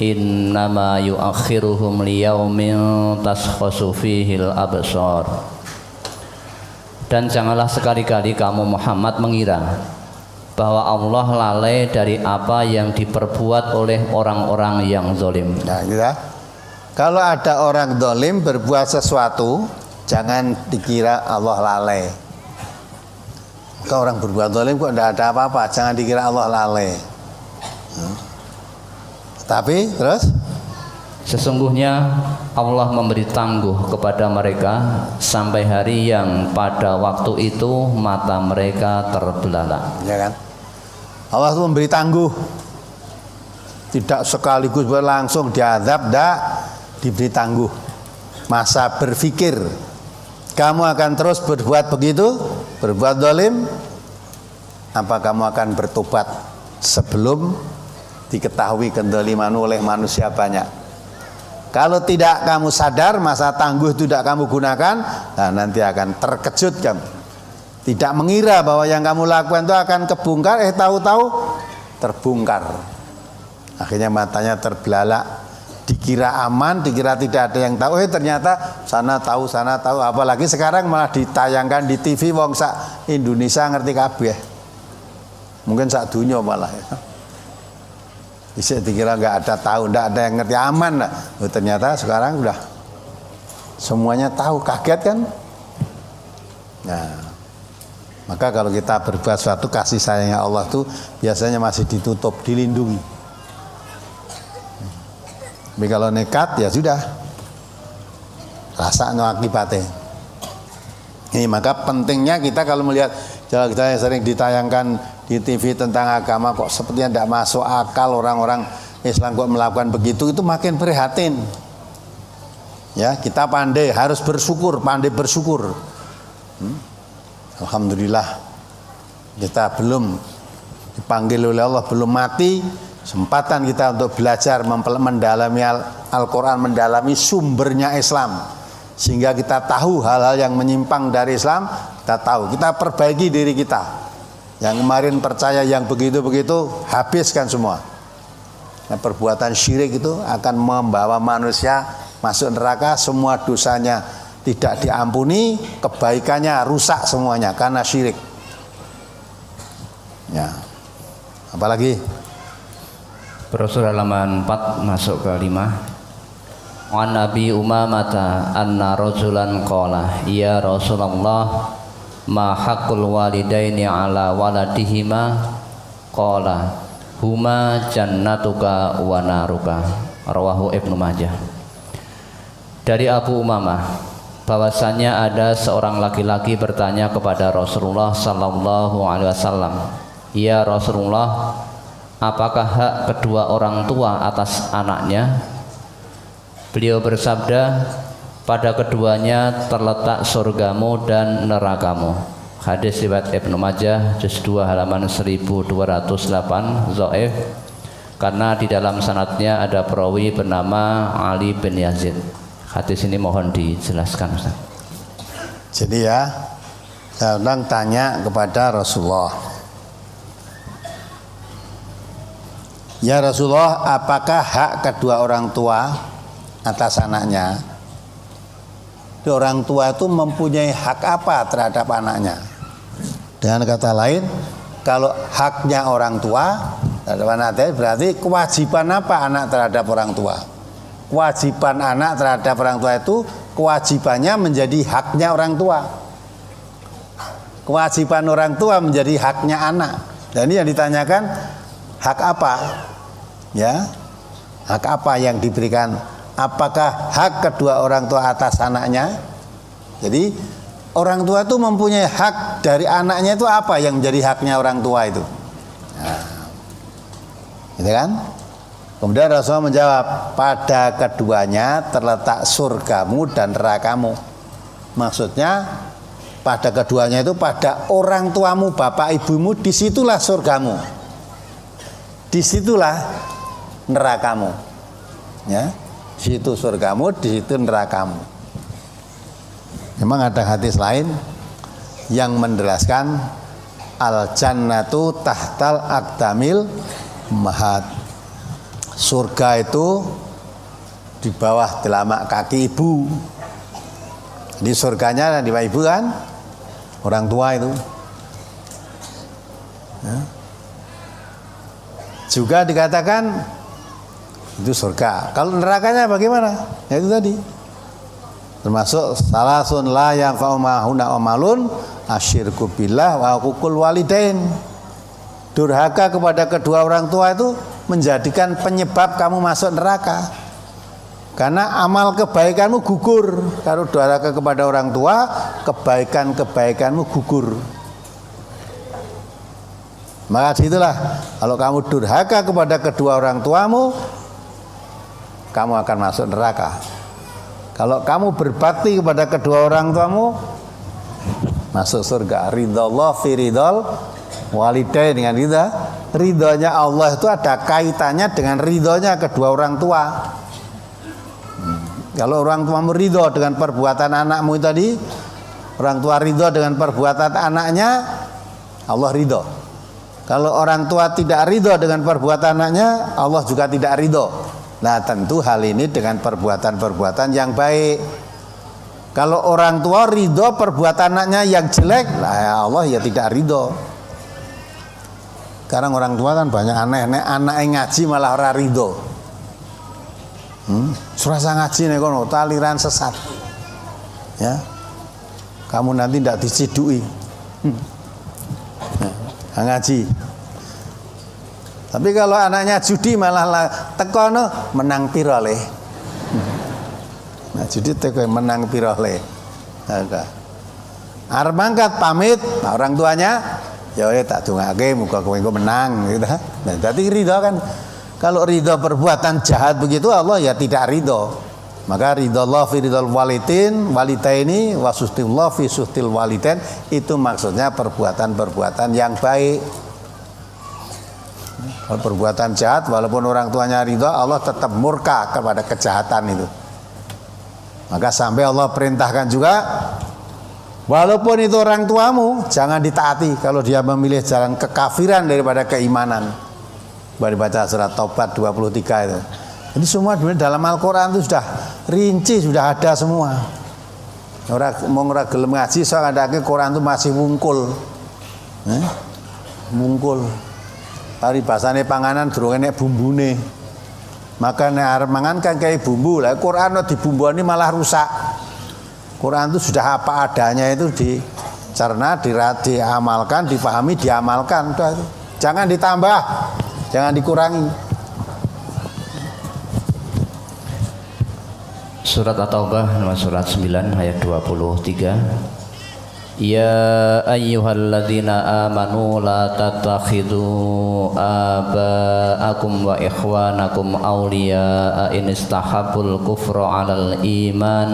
innama yuakhiruhum liyaumin taskhasu fihil absar. Dan janganlah sekali-kali kamu Muhammad mengira bahwa Allah lalai dari apa yang diperbuat oleh orang-orang yang zalim. Nah, gitu. Kalau ada orang zalim berbuat sesuatu, jangan dikira Allah lalai. Kalau orang berbuat zalim kok tidak ada apa-apa, jangan dikira Allah lalai. Tapi terus sesungguhnya Allah memberi tangguh kepada mereka sampai hari yang pada waktu itu mata mereka terbelalak. Ya kan? Allah itu memberi tangguh. Tidak sekaligus langsung diazab, tidak, diberi tangguh. Masa berpikir. Kamu akan terus berbuat begitu, berbuat zalim, apa kamu akan bertobat sebelum diketahui kezalimanmu oleh manusia banyak? Kalau tidak kamu sadar, masa tangguh tidak kamu gunakan, nah nanti akan terkejut kamu. Tidak mengira bahwa yang kamu lakukan itu akan kebongkar, tahu-tahu terbongkar. Akhirnya matanya terbelalak. Dikira aman, dikira tidak ada yang tahu, ternyata sana tahu, apalagi sekarang malah ditayangkan di TV wong sak Indonesia ngerti kabeh. Mungkin sak dunia malah ya. Bisa dikira nggak ada tahu, nggak ada yang ngerti, aman lah. Ternyata sekarang udah semuanya tahu, kaget kan? Nah, maka kalau kita berbuat suatu kasih sayangnya Allah tuh biasanya masih ditutup, dilindungi. Tapi kalau nekat ya sudah, rasa no akibatnya. Ini maka pentingnya kita kalau melihat jalan kita yang sering ditayangkan di TV tentang agama kok sepertinya tidak masuk akal, orang-orang Islam kok melakukan begitu, itu makin prihatin. Ya, kita harus bersyukur, pandai bersyukur. Alhamdulillah kita belum dipanggil oleh Allah, belum mati. Kesempatan kita untuk belajar mendalami Al-Quran, mendalami sumbernya Islam, sehingga kita tahu hal-hal yang menyimpang dari Islam, kita tahu, kita perbaiki diri kita. Yang kemarin percaya yang begitu-begitu, habiskan semua. Nah, perbuatan syirik itu akan membawa manusia masuk neraka, semua dosanya tidak diampuni, kebaikannya rusak semuanya karena syirik. Ya, apalagi? Rasul halaman 4 masuk ke 5. An Nabi Umamata anna rajulan qala ya Rasulullah ma haqqul walidaini ala waladihima qala huma jannatuka wa naruka. Rawahu Ibnu Majah. Dari Abu Umamah bahwasanya ada seorang laki-laki bertanya kepada Rasulullah sallallahu alaihi wasallam, "Ya Rasulullah, apakah hak kedua orang tua atas anaknya?" Beliau bersabda, "Pada keduanya terletak surgamu dan nerakamu." Hadis riwayat Ibnu Majah juz 2 halaman 1208, dhaif karena di dalam sanadnya ada perawi bernama Ali bin Yazid. Hadis ini mohon dijelaskan, Ustaz. Jadi ya, saya ulang tanya kepada Rasulullah, "Ya Rasulullah, apakah hak kedua orang tua atas anaknya?" Orang tua itu mempunyai hak apa terhadap anaknya? Dengan kata lain, kalau haknya orang tua terhadap anaknya, berarti kewajiban apa anak terhadap orang tua? Kewajiban anak terhadap orang tua itu kewajibannya menjadi haknya orang tua. Kewajiban orang tua menjadi haknya anak. Dan ini yang ditanyakan, hak apa? Ya, hak apa yang diberikan? Apakah hak kedua orang tua atas anaknya? Jadi orang tua itu mempunyai hak dari anaknya, itu apa yang menjadi haknya orang tua itu? Nah, gitu kan? Kemudian Rasulullah menjawab, "Pada keduanya terletak surgamu dan nerakamu." Maksudnya pada keduanya itu pada orang tuamu, bapak ibumu, disitulah surgamu, disitulah nerakamu. Ya, di situ surgamu, di situ nerakamu. Memang ada hadis lain yang menjelaskan al jannatu tahtal aqdamil mahat. Surga itu di bawah telapak kaki ibu. Di surganya di bawah ibu kan, orang tua itu. Ya. Juga dikatakan itu surga. Kalau nerakanya bagaimana? Ya itu tadi. Termasuk salasun la yang faumahuna amalun asyirku billah wa hukul walidain. Durhaka kepada kedua orang tua itu menjadikan penyebab kamu masuk neraka. Karena amal kebaikanmu gugur. Kalau durhaka kepada orang tua, kebaikan-kebaikanmu gugur. Maka disitulah, kalau kamu durhaka kepada kedua orang tuamu, kamu akan masuk neraka. Kalau kamu berbakti kepada kedua orang tuamu, masuk surga. Ridallah fi ridal walidain, dengan ridhonya Allah itu ada kaitannya dengan ridhonya kedua orang tua. Kalau orang tuamu ridho dengan perbuatan anakmu tadi, orang tua ridho dengan perbuatan anaknya, Allah ridho. Kalau orang tua tidak ridho dengan perbuatan anaknya, Allah juga tidak ridho. Nah, tentu hal ini dengan perbuatan-perbuatan yang baik. Kalau orang tua ridho perbuatan anaknya yang jelek, nah Allah ya tidak ridho. Sekarang orang tua kan banyak aneh-aneh, anak yang ngaji malah ora ridho. Surasa ngaji nih kono, aliran sesat. Ya, kamu nanti tidak dicidui. Ngaji. Tapi kalau anaknya judi malah tekono menang pirole. Nah, judi teko menang pirole. Arep mangkat pamit, nah, orang tuanya ya tak dongake muga kowe engko menang gitu. Nah, dadi ridho kan. Kalau ridho perbuatan jahat begitu, Allah ya tidak ridho. Maka ridallah fi ridal walidaini wa sustillah fi sustil walidain, itu maksudnya perbuatan-perbuatan yang baik. Kalau perbuatan jahat, walaupun orang tuanya ridho, Allah tetap murka kepada kejahatan itu. Maka sampai Allah perintahkan juga, walaupun itu orang tuamu, jangan ditaati kalau dia memilih jalan kekafiran daripada keimanan. Baru baca surat Taubat 23 itu. Ini semua dalam Al-Quran itu sudah rinci, sudah ada semua. Orang gelem ngaji, soalnya ada Quran itu masih wungkul. Wungkul. Hari bahasane panganan durung enek bumbune. Maka nek arep mangan kan kayak bumbu. Lah Quran dibumbuani malah rusak. Quran itu sudah apa adanya, itu dicerna, diamalkan, dipahami, diamalkan. Udah itu. Jangan ditambah, jangan dikurangi. Surat At-Taubah nomor surat 9 ayat 23. Ya ayyuhalladzina amanu la tattakhidhu aba'akum wa ikhwanakum awliya'a in istahabbul kufra 'alal iman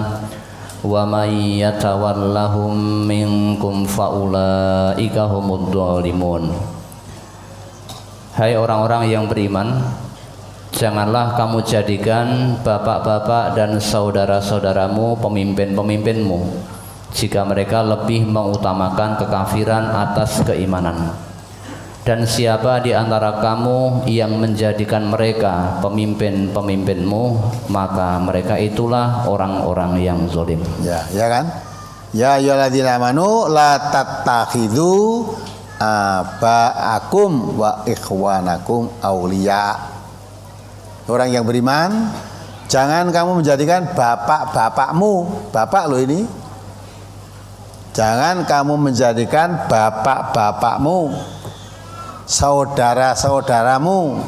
wa may yatawallahum minkum faulaika humud dhalimun. Hai orang-orang yang beriman, janganlah kamu jadikan bapak-bapak dan saudara-saudaramu pemimpin-pemimpinmu jika mereka lebih mengutamakan kekafiran atas keimanan. Dan siapa di antara kamu yang menjadikan mereka pemimpin-pemimpinmu, maka mereka itulah orang-orang yang zalim. Ya kan? Ya ayyuhalladzina amanu la tattakhidhu aba'akum wa ikhwanakum auliya. Orang yang beriman, jangan kamu menjadikan bapak-bapakmu, bapak lo ini. Jangan kamu menjadikan bapak-bapakmu, saudara-saudaramu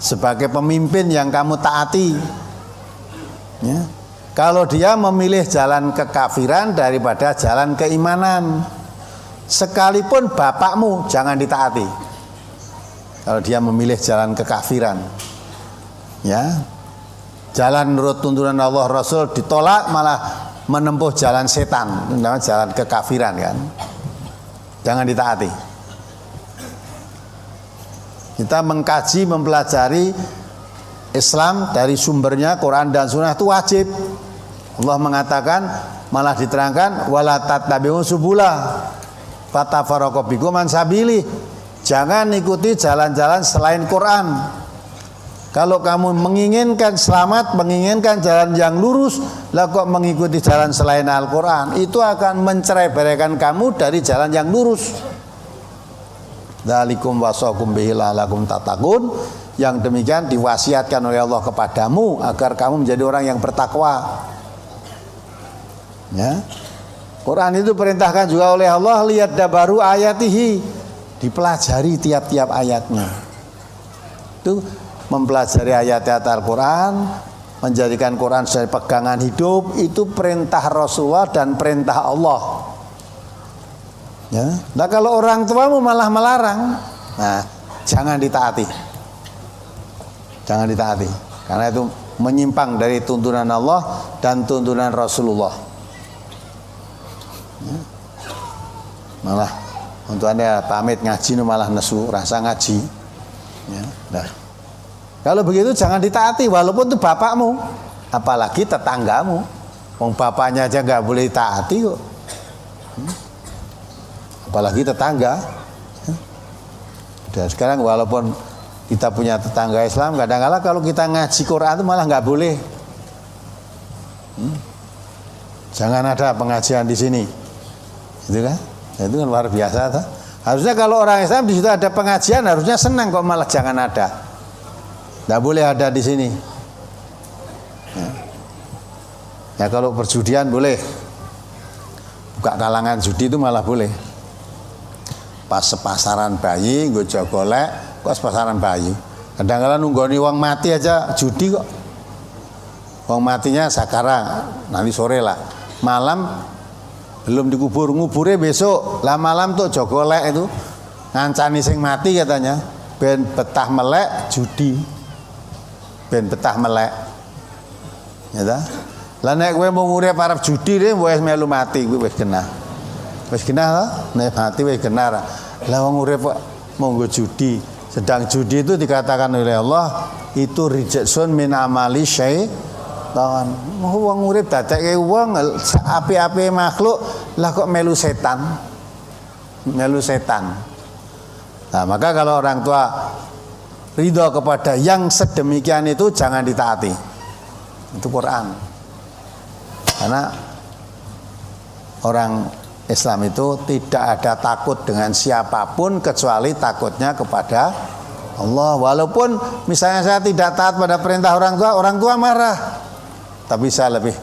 sebagai pemimpin yang kamu taati. Ya. Kalau dia memilih jalan kekafiran daripada jalan keimanan, sekalipun bapakmu jangan ditaati. Kalau dia memilih jalan kekafiran, ya, jalan menurut tuntunan Allah Rasul ditolak, malah menempuh jalan setan, namanya jalan kekafiran kan. Jangan ditaati. Kita mengkaji, mempelajari Islam dari sumbernya Quran dan Sunnah itu wajib. Allah mengatakan, malah diterangkan wala tattabi'u subula fatafarraqu bikum an sabili. Jangan ikuti jalan-jalan selain Quran. Kalau kamu menginginkan selamat, menginginkan jalan yang lurus, lah kok mengikuti jalan selain Al-Quran, itu akan mencerai-beraikan kamu dari jalan yang lurus. Dzalikum wasaqum bihi la'allakum tattaqun. Yang demikian diwasiatkan oleh Allah kepadamu agar kamu menjadi orang yang bertakwa. Ya. Quran itu perintahkan juga oleh Allah, lihat dabaru ayatihi, dipelajari tiap-tiap ayatnya. Itu mempelajari ayat-ayat Al-Quran, menjadikan Quran sebagai pegangan hidup, itu perintah Rasulullah dan perintah Allah. Ya. Nah kalau orang tuamu malah melarang, nah jangan ditaati. Jangan ditaati, karena itu menyimpang dari tuntunan Allah dan tuntunan Rasulullah. Ya. Malah untuk Anda pamit ngaji malah nesu rasa ngaji. Ya. Nah. Kalau begitu jangan ditaati, walaupun itu bapakmu, apalagi tetanggamu. Wong bapaknya aja nggak boleh taati kok, apalagi tetangga. Dan sekarang walaupun kita punya tetangga Islam, kadang-kadang kalau kita ngaji Quran itu malah nggak boleh. Jangan ada pengajian di sini, gitu kan? Itu kan luar biasa. Tuh. Harusnya kalau orang Islam di situ ada pengajian, harusnya senang, kok malah jangan ada. Tidak boleh ada di sini. Ya kalau perjudian boleh, buka kalangan judi itu malah boleh. Pas sepasaran bayi, gue golek, kok sepasaran bayi. Kadang-kadang nunggoni uang mati aja judi kok. Uang matinya sekarang, nanti sore lah. Malam belum dikubur, nguburnya besok. Lah malam tuh jogolek itu ngancani sing mati katanya. Ben betah melek judi. Ben betah melek, ya ta? Lah nek kowe mau ngurip arep judi deh, wis melu mati, kowe wis genah. Wis genah to? Nek mati wis genah. Lah wong urip mau nggo judi, sedang judi itu dikatakan oleh Allah itu rijsun min amali syaitan. Wong urip dadekke wong api-api makhluk, lah kok melu setan. Melu setan. Nah, maka kalau orang tua ridho kepada yang sedemikian itu jangan ditaati. Itu Quran. Karena orang Islam itu tidak ada takut dengan siapapun kecuali takutnya kepada Allah. Walaupun misalnya saya tidak taat pada perintah orang tua marah. Tapi saya lebih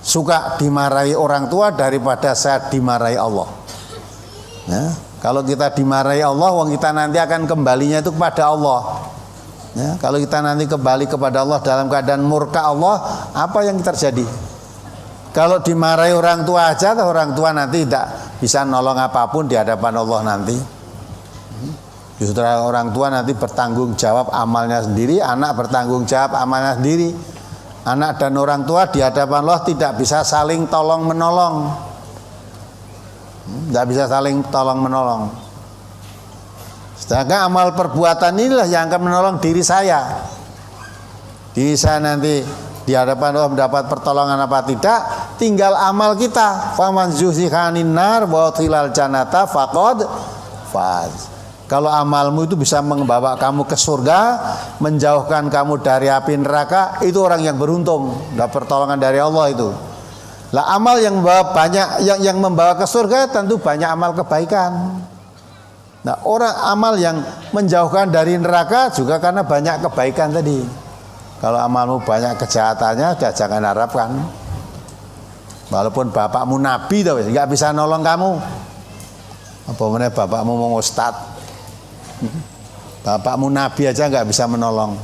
suka dimarahi orang tua daripada saya dimarahi Allah. Ya. Kalau kita dimarahi Allah, kita nanti akan kembalinya itu kepada Allah. Ya, kalau kita nanti kembali kepada Allah dalam keadaan murka Allah, apa yang terjadi? Kalau dimarahi orang tua aja, orang tua nanti tidak bisa nolong apapun di hadapan Allah nanti. Justru orang tua nanti bertanggung jawab amalnya sendiri, anak bertanggung jawab amalnya sendiri. Anak dan orang tua di hadapan Allah tidak bisa saling tolong menolong. Tidak bisa saling tolong menolong. Sedangkan amal perbuatan inilah yang akan menolong diri saya. Diri saya nanti di hadapan Allah mendapat pertolongan apa tidak, tinggal amal kita. Faman zuhzihanin nar wa udkhilal jannata faqad faz. Kalau amalmu itu bisa membawa kamu ke surga, menjauhkan kamu dari api neraka, itu orang yang beruntung, dapat pertolongan dari Allah itu. Lah amal yang membawa banyak, yang membawa ke surga tentu banyak amal kebaikan. Nah, orang amal yang menjauhkan dari neraka juga karena banyak kebaikan tadi. Kalau amalmu banyak kejahatannya, jangan harapkan. Walaupun bapakmu nabi, nggak bisa nolong kamu. Apa mana bapakmu mau ustad? Bapakmu nabi aja nggak bisa menolong.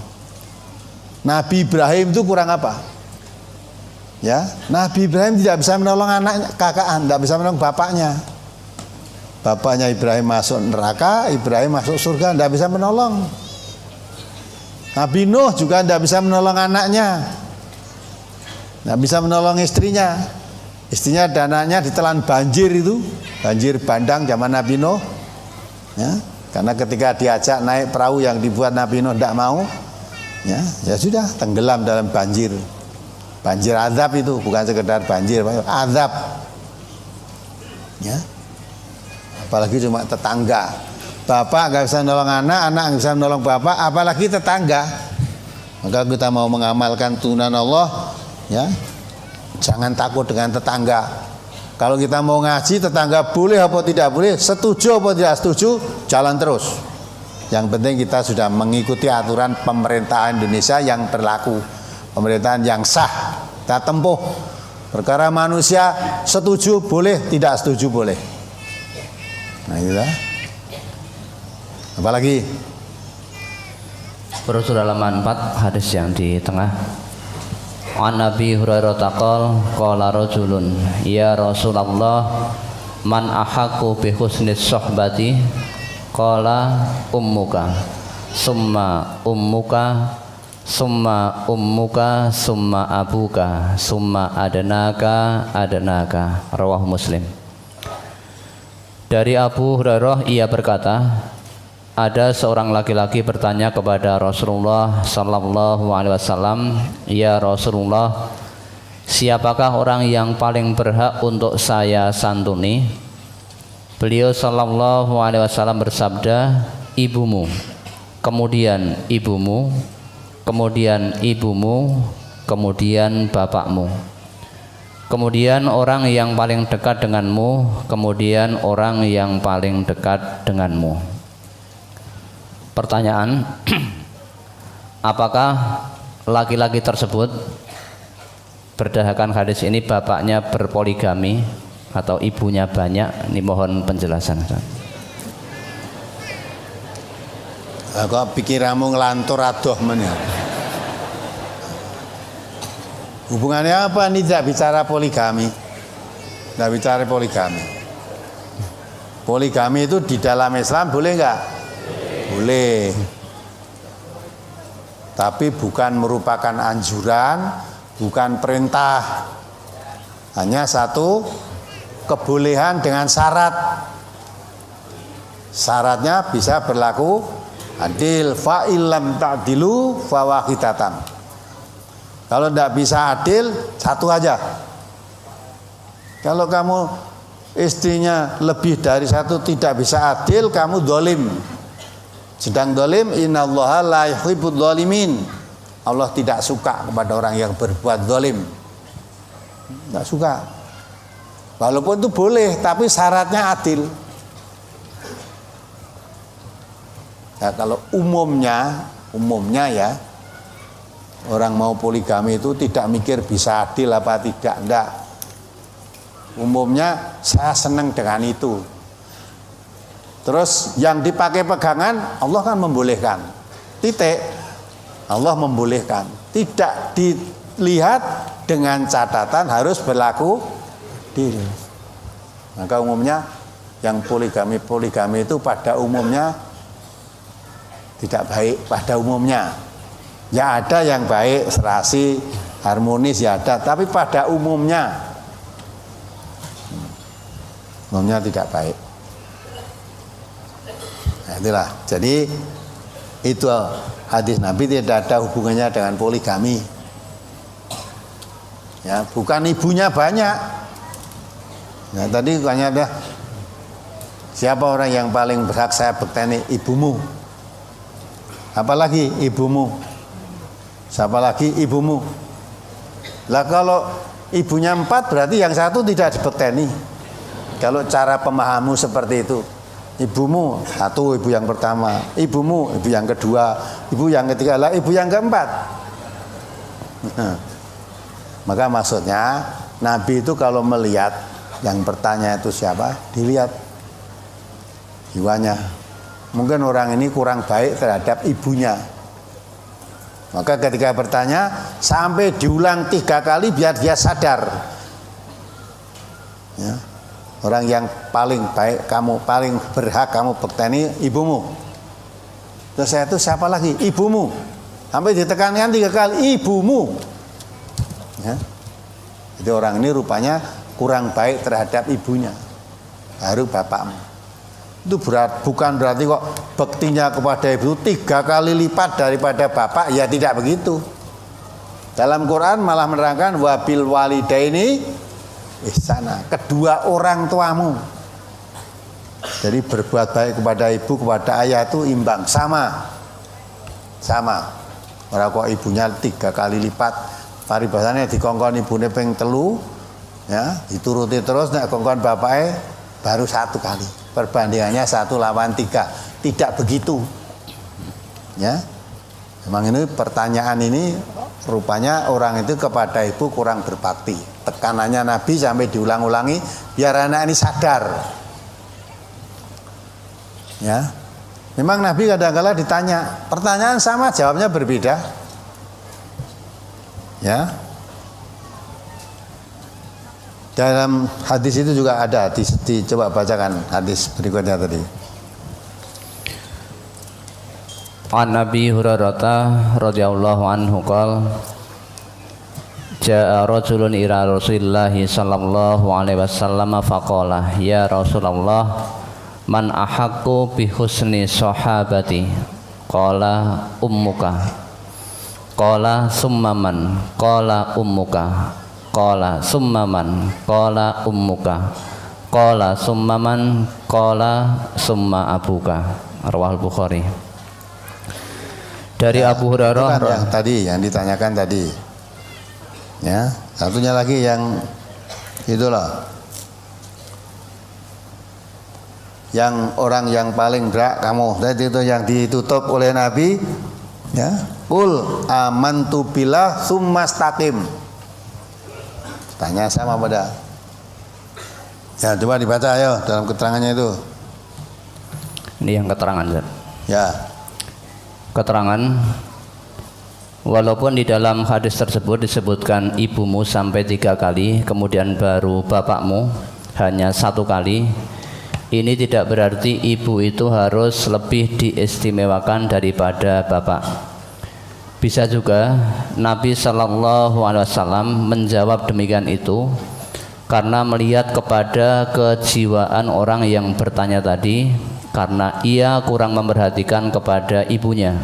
Nabi Ibrahim itu kurang apa? Ya, Nabi Ibrahim tidak bisa menolong anaknya, kakaknya, tidak bisa menolong bapaknya. Bapaknya Ibrahim masuk neraka, Ibrahim masuk surga, tidak bisa menolong. Nabi Nuh juga tidak bisa menolong anaknya, tidak bisa menolong istrinya. Istrinya dan anaknya ditelan banjir itu, banjir bandang zaman Nabi Nuh. Ya, karena ketika diajak naik perahu yang dibuat Nabi Nuh tidak mau, ya sudah tenggelam dalam banjir. Banjir azab itu bukan sekedar banjir, azab. Ya. Apalagi cuma tetangga. Bapak nggak bisa nolong anak, anak nggak bisa nolong bapak, apalagi tetangga. Maka kita mau mengamalkan tuntunan Allah, ya, jangan takut dengan tetangga. Kalau kita mau ngaji, tetangga boleh apa tidak boleh, setuju apa tidak setuju, jalan terus. Yang penting kita sudah mengikuti aturan pemerintahan Indonesia yang berlaku, pemerintahan yang sah. Kita tempuh. Perkara manusia setuju boleh, tidak setuju boleh. Nah itulah. Apalagi Rasul halaman 4 hadis yang di tengah. An Nabi Hurairah taqal qala rajulun ya Rasulullah man ahaqqu bi husni suhbati qala ummuka summa ummuka summa ummuka summa abuka summa adanaka rawahu Muslim. Dari Abu Hurairah ia berkata, ada seorang laki-laki bertanya kepada Rasulullah sallallahu alaihi wasallam, "Ya Rasulullah, siapakah orang yang paling berhak untuk saya santuni?" Beliau sallallahu alaihi wasallam bersabda, "Ibumu, kemudian ibumu, kemudian ibumu, kemudian bapakmu. Kemudian orang yang paling dekat denganmu, kemudian orang yang paling dekat denganmu." Pertanyaan, apakah laki-laki tersebut berdasarkan hadis ini bapaknya berpoligami atau ibunya banyak? Ini mohon penjelasan. Kok pikiranmu ngelantur adoh men ya? Hubungannya apa? Ini tidak bicara poligami. Tidak bicara poligami. Poligami itu di dalam Islam boleh nggak? Boleh. Tapi bukan merupakan anjuran, bukan perintah. Hanya satu kebolehan dengan syarat. Syaratnya bisa berlaku adil, fa illam ta'dilu fa wahidatan. Kalau tidak bisa adil, satu aja. Kalau kamu istrinya lebih dari satu tidak bisa adil, kamu dolim. Sedang dolim, innallaha la yuhibbudz dzalimin. Allah tidak suka kepada orang yang berbuat dolim. Tidak suka. Walaupun itu boleh, tapi syaratnya adil. Ya, kalau umumnya ya, orang mau poligami itu tidak mikir bisa adil apa tidak, enggak. Umumnya saya senang dengan itu. Terus yang dipakai pegangan Allah kan membolehkan. Titik. Allah membolehkan. Tidak dilihat dengan catatan harus berlaku diri. Maka umumnya yang poligami itu pada umumnya tidak baik pada umumnya. Ya ada yang baik, serasi, harmonis ya ada, tapi pada umumnya tidak baik. Nah, itulah. Jadi itu hadis Nabi tidak ada hubungannya dengan poligami. Ya, bukan ibunya banyak. Nah, tadi tanya dah siapa orang yang paling berhak saya bekteni? Ibumu. Apalagi ibumu. Siapa lagi? Ibumu. Lah kalau ibunya 4 berarti yang satu tidak dibekteni. Kalau cara pemahamu seperti itu, ibumu satu, ibu yang pertama, ibumu, ibu yang kedua, ibu yang ketiga, lah ibu yang keempat. Maka maksudnya Nabi itu kalau melihat yang bertanya itu siapa, dilihat jiwanya. Mungkin orang ini kurang baik terhadap ibunya. Maka ketika bertanya sampai diulang 3 kali biar dia sadar. Ya. Orang yang paling baik kamu, paling berhak kamu bekteni ibumu. Terus saya itu siapa lagi? Ibumu. Sampai ditekankan 3 kali, ibumu. Ya. Jadi orang ini rupanya kurang baik terhadap ibunya. Baru bapakmu. Itu bukan berarti kok bektinya kepada ibu 3 kali lipat daripada bapak. Ya tidak begitu. Dalam Quran malah menerangkan wabil walidaini ihsana, kedua orang tuamu. Jadi berbuat baik kepada ibu, kepada ayah itu imbang, sama. Ora kok ibunya 3 kali lipat, paribasane dikongkon ibune ping 3, ya, dituruti terus, nek kongkon bapake baru 1 kali. Perbandingannya 1 lawan 3. Tidak begitu. Ya. Memang ini pertanyaan ini rupanya orang itu kepada ibu kurang berbakti. Tekanannya Nabi sampai diulang-ulangi biar anak ini sadar. Ya. Memang Nabi kadang-kala ditanya, pertanyaan sama jawabnya berbeda. Ya. Dalam hadis itu juga ada, coba bacakan hadis berikutnya tadi. An Nabi Hurairah radhiyallahu anhu qala Ja'a rajulun ila Rasulillah sallallahu alaihi wasallam faqala ya Rasulullah man ahaqqu bi husni sahabati qala ummuka qala summa man qala ummuka qala summa man qala ummuka qala summa man qala summa abuka. Rawahul Bukhari. Dari Abu Hurairah kan yang tadi yang ditanyakan tadi. Ya, satunya lagi yang itulah. Yang orang yang paling berat kamu. Tadi itu yang ditutup oleh Nabi, ya. Qul amantu billah tsumastaqim. Tanya sama pada. Ya, coba dibaca ayo dalam keterangannya itu. Ini yang keterangan, Zat. Ya. Keterangan, walaupun di dalam hadis tersebut disebutkan ibumu sampai 3 kali, kemudian baru bapakmu hanya 1 kali, ini tidak berarti ibu itu harus lebih diistimewakan daripada bapak. Bisa juga Nabi Shallallahu Alaihi Wasallam menjawab demikian itu karena melihat kepada kejiwaan orang yang bertanya tadi, karena ia kurang memperhatikan kepada ibunya.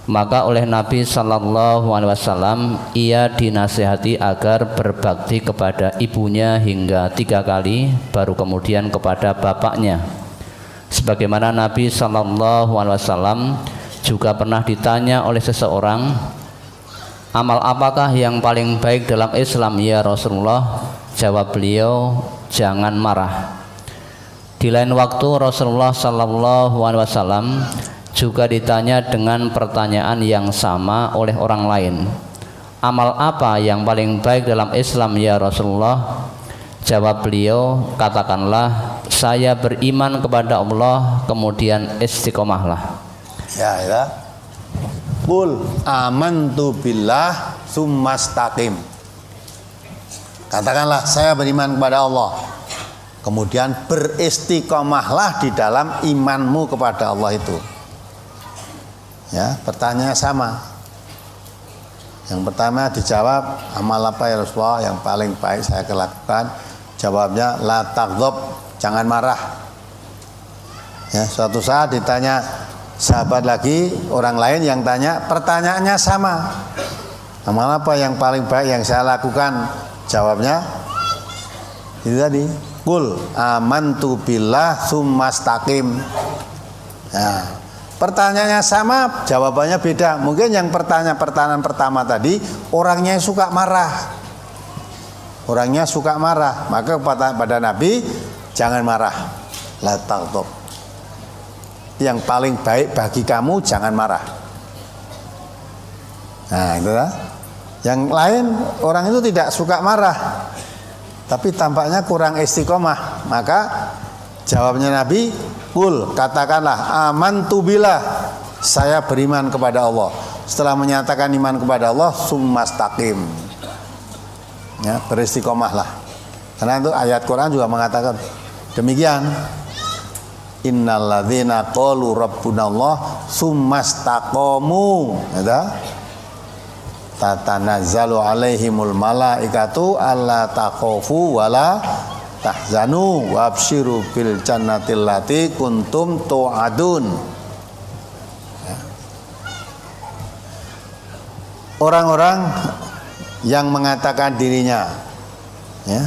Maka oleh Nabi Shallallahu Alaihi Wasallam ia dinasihati agar berbakti kepada ibunya hingga 3 kali, baru kemudian kepada bapaknya. Sebagaimana Nabi Shallallahu Alaihi Wasallam juga pernah ditanya oleh seseorang, amal apakah yang paling baik dalam Islam ya Rasulullah? Jawab beliau, jangan marah. Di lain waktu Rasulullah Shallallahu Alaihi Wasallam juga ditanya dengan pertanyaan yang sama oleh orang lain. Amal apa yang paling baik dalam Islam ya Rasulullah? Jawab beliau, katakanlah saya beriman kepada Allah kemudian istiqomahlah. Ya, ya. Qul amantu billah summastaqim. Katakanlah saya beriman kepada Allah. Kemudian beristiqomahlah di dalam imanmu kepada Allah itu. Ya, pertanyaannya sama. Yang pertama dijawab, amal apa ya Rasulullah yang paling baik saya lakukan? Jawabnya la taghdab, jangan marah. Ya, suatu saat ditanya sahabat lagi, orang lain yang tanya, pertanyaannya sama. Amal apa yang paling baik yang saya lakukan? Jawabnya itu tadi, qul amantu billah summastaqim. Nah, pertanyaannya sama, jawabannya beda. Mungkin yang pertanyaan pertama tadi orangnya suka marah. Orangnya suka marah, maka pada Nabi jangan marah. La taghdab. Yang paling baik bagi kamu jangan marah. Nah, itu lah. Yang lain orang itu tidak suka marah, tapi tampaknya kurang istiqomah. Maka jawabnya Nabi, qul, katakanlah amantu billah, saya beriman kepada Allah. Setelah menyatakan iman kepada Allah, summastaqim. Ya, beristiqomahlah. Karena itu ayat Quran juga mengatakan demikian. Innalladzina qalu rabbunallah summastaqamu. Ya, tatanazzalu alaihimul malaikatu alla taqafu wala tahzanu wabsyiru bil jannatil lati kuntum tu'adun. Ya. Orang-orang yang mengatakan dirinya ya,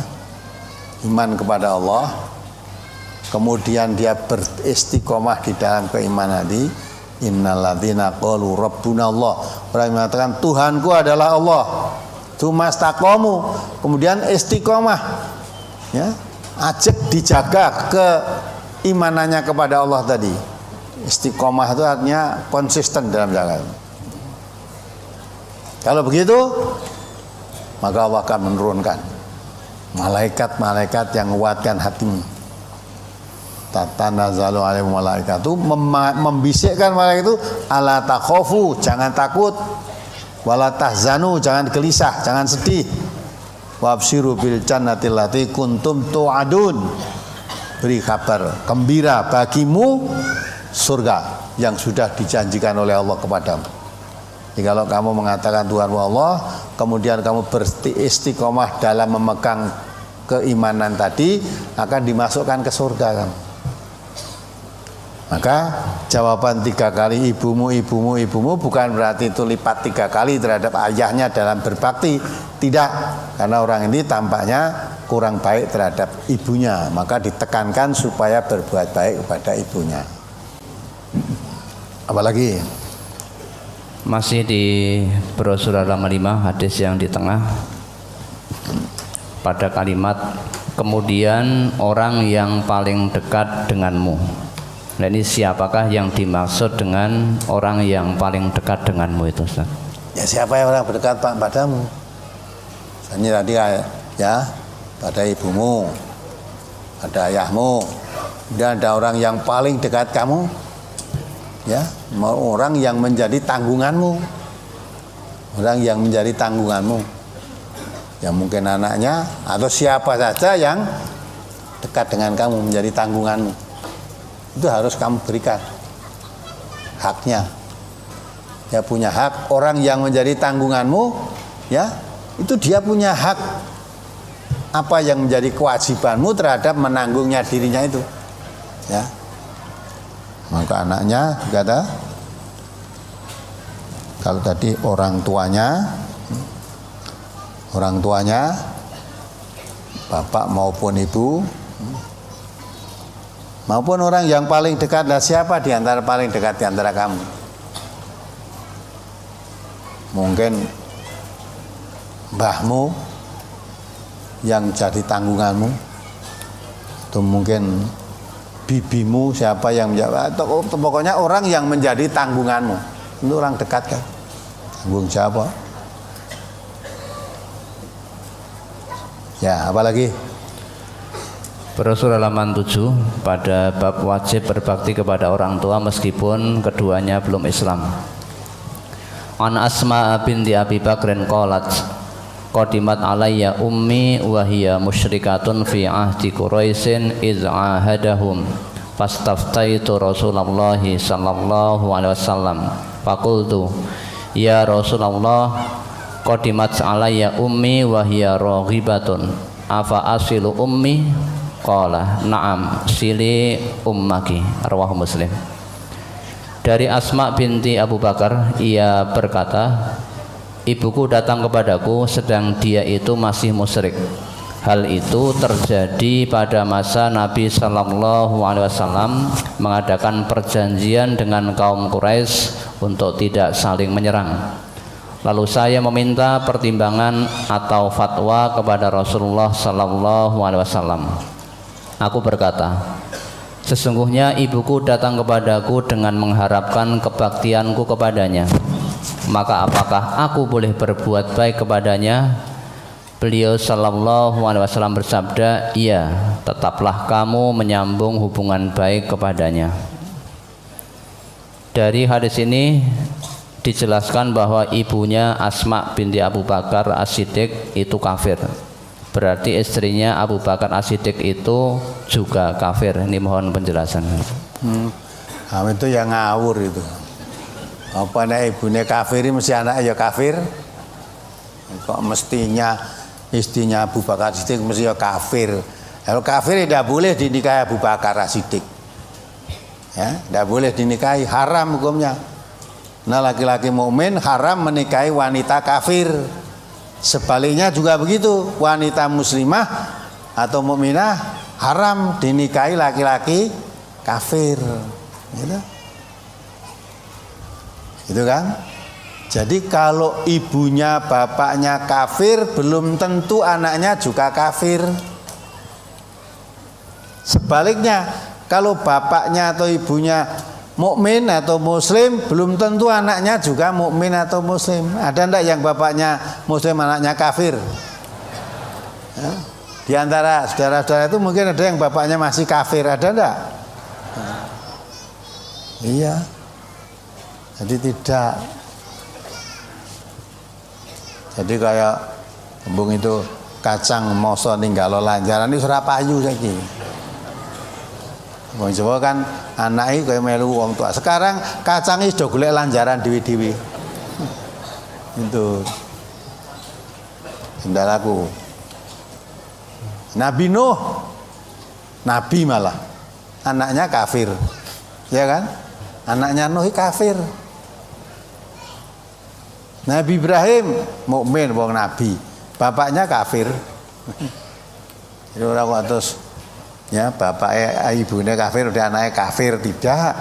iman kepada Allah, kemudian dia beristiqomah di dalam keimanan tadi, innalladzina qalu rabbunallah, orang yang mengatakan Tuhanku adalah Allah, tsumastaqamu, kemudian istiqomah ya, ajak dijaga keimanannya kepada Allah tadi. Istiqomah itu artinya konsisten dalam jalan. Kalau begitu, maka Allah akan menurunkan malaikat-malaikat yang menguatkan hatimu. Tatanazzalu alaihim malaikatu, membisikkan malaikat itu, ala takhafu, jangan takut, wala tahzanu, jangan gelisah, jangan sedih, wabsyiru bil jannatil lati kuntum tu'adun, beri kabar gembira bagimu surga yang sudah dijanjikan oleh Allah kepadamu. Jadi kalau kamu mengatakan Tuhanmu Allah, kemudian kamu beristiqomah dalam memegang keimanan tadi, akan dimasukkan ke surga kamu. Maka jawaban 3 kali ibumu bukan berarti itu lipat 3 kali terhadap ayahnya dalam berbakti. Tidak, karena orang ini tampaknya kurang baik terhadap ibunya, maka ditekankan supaya berbuat baik kepada ibunya. Apalagi masih di brosur halaman 5, hadis yang di tengah, pada kalimat kemudian orang yang paling dekat denganmu. Nah, ini siapakah yang dimaksud dengan orang yang paling dekat denganmu itu, Ustaz? Ya, siapa yang orang berdekat padamu? Ini tadi ya, pada ibumu, pada ayahmu, dan ada orang yang paling dekat kamu. Ya, orang yang menjadi tanggunganmu, orang yang menjadi tanggunganmu, ya mungkin anaknya atau siapa saja yang dekat dengan kamu menjadi tanggunganmu, itu harus kamu berikan haknya. Ya, punya hak orang yang menjadi tanggunganmu, ya itu dia punya hak apa yang menjadi kewajibanmu terhadap menanggungnya dirinya itu, ya. Maka anaknya kata, kalau tadi orang tuanya bapak maupun ibu maupun orang yang paling dekat, lah siapa di antara paling dekat di antara kamu? Mungkin mbahmu yang jadi tanggunganmu, atau mungkin bibimu, siapa yang menjawab, atau pokoknya orang yang menjadi tanggunganmu. Itu orang dekat kan, tanggung jawab. Ya, apalagi Brosur halaman 7 pada bab wajib berbakti kepada orang tua meskipun keduanya belum Islam. An Asma binti Abi Bakrin qalat qadimat alayya ummi wa hiya musyrikatun fi ahdi Quraisyin iz ahadahum fastaftaitu Rasulullah sallallahu alaihi wasallam faqultu ya Rasulullah qadimat alayya ummi wa hiya raghibatun afa asilu ummi qala na'am sili ummaki rawahu Muslim. Dari Asma binti Abu Bakar, ia berkata, ibuku datang kepadaku sedang dia itu masih musyrik. Hal itu terjadi pada masa Nabi Sallallahu Alaihi Wasallam mengadakan perjanjian dengan kaum Quraisy untuk tidak saling menyerang. Lalu saya meminta pertimbangan atau fatwa kepada Rasulullah Sallallahu Alaihi Wasallam. Aku berkata, sesungguhnya ibuku datang kepadaku dengan mengharapkan kebaktianku kepadanya. Maka apakah aku boleh berbuat baik kepadanya? Beliau sallallahu alaihi wasallam bersabda, iya, tetaplah kamu menyambung hubungan baik kepadanya. Dari hadis ini dijelaskan bahwa ibunya Asma binti Abu Bakar As-Siddiq itu kafir. Berarti istrinya Abu Bakar As-Siddiq itu juga kafir. Ini mohon penjelasan. Itu yang ngawur itu. Apa nek ibunya kafir mesti anaknya ya kafir? Kok mestinya istrinya Abu Bakar As-Siddiq mesti ya kafir? Kalau kafir tidak boleh dinikahi Abu Bakar As-Siddiq. Ya, tidak boleh dinikahi, haram hukumnya. Nah, laki-laki mukmin haram menikahi wanita kafir. Sebaliknya juga begitu, wanita muslimah atau mukminah haram dinikahi laki-laki kafir. Gitu. Gitu kan? Jadi kalau ibunya bapaknya kafir belum tentu anaknya juga kafir. Sebaliknya, kalau bapaknya atau ibunya mukmin atau muslim belum tentu anaknya juga mukmin atau muslim. Ada enggak yang bapaknya muslim anaknya kafir? Ya. Di antara saudara-saudara itu mungkin ada yang bapaknya masih kafir, ada enggak? Iya. Jadi tidak. Jadi kayak embung itu kacang moso ninggalo lanjaran itu ora payu saiki. Wong Jawa kan anake kaya melu wong tua. Sekarang kacang wis do golek lanjaran dewi-dewi. Itu. Sendalaku. Nabi Nuh, nabi malah anaknya kafir. Ya kan? Anaknya Nuh kafir. Nabi Ibrahim mukmin wong nabi. Bapaknya kafir. Itu ora kok terus ya bapaknya ibunya kafir udah anaknya kafir, tidak.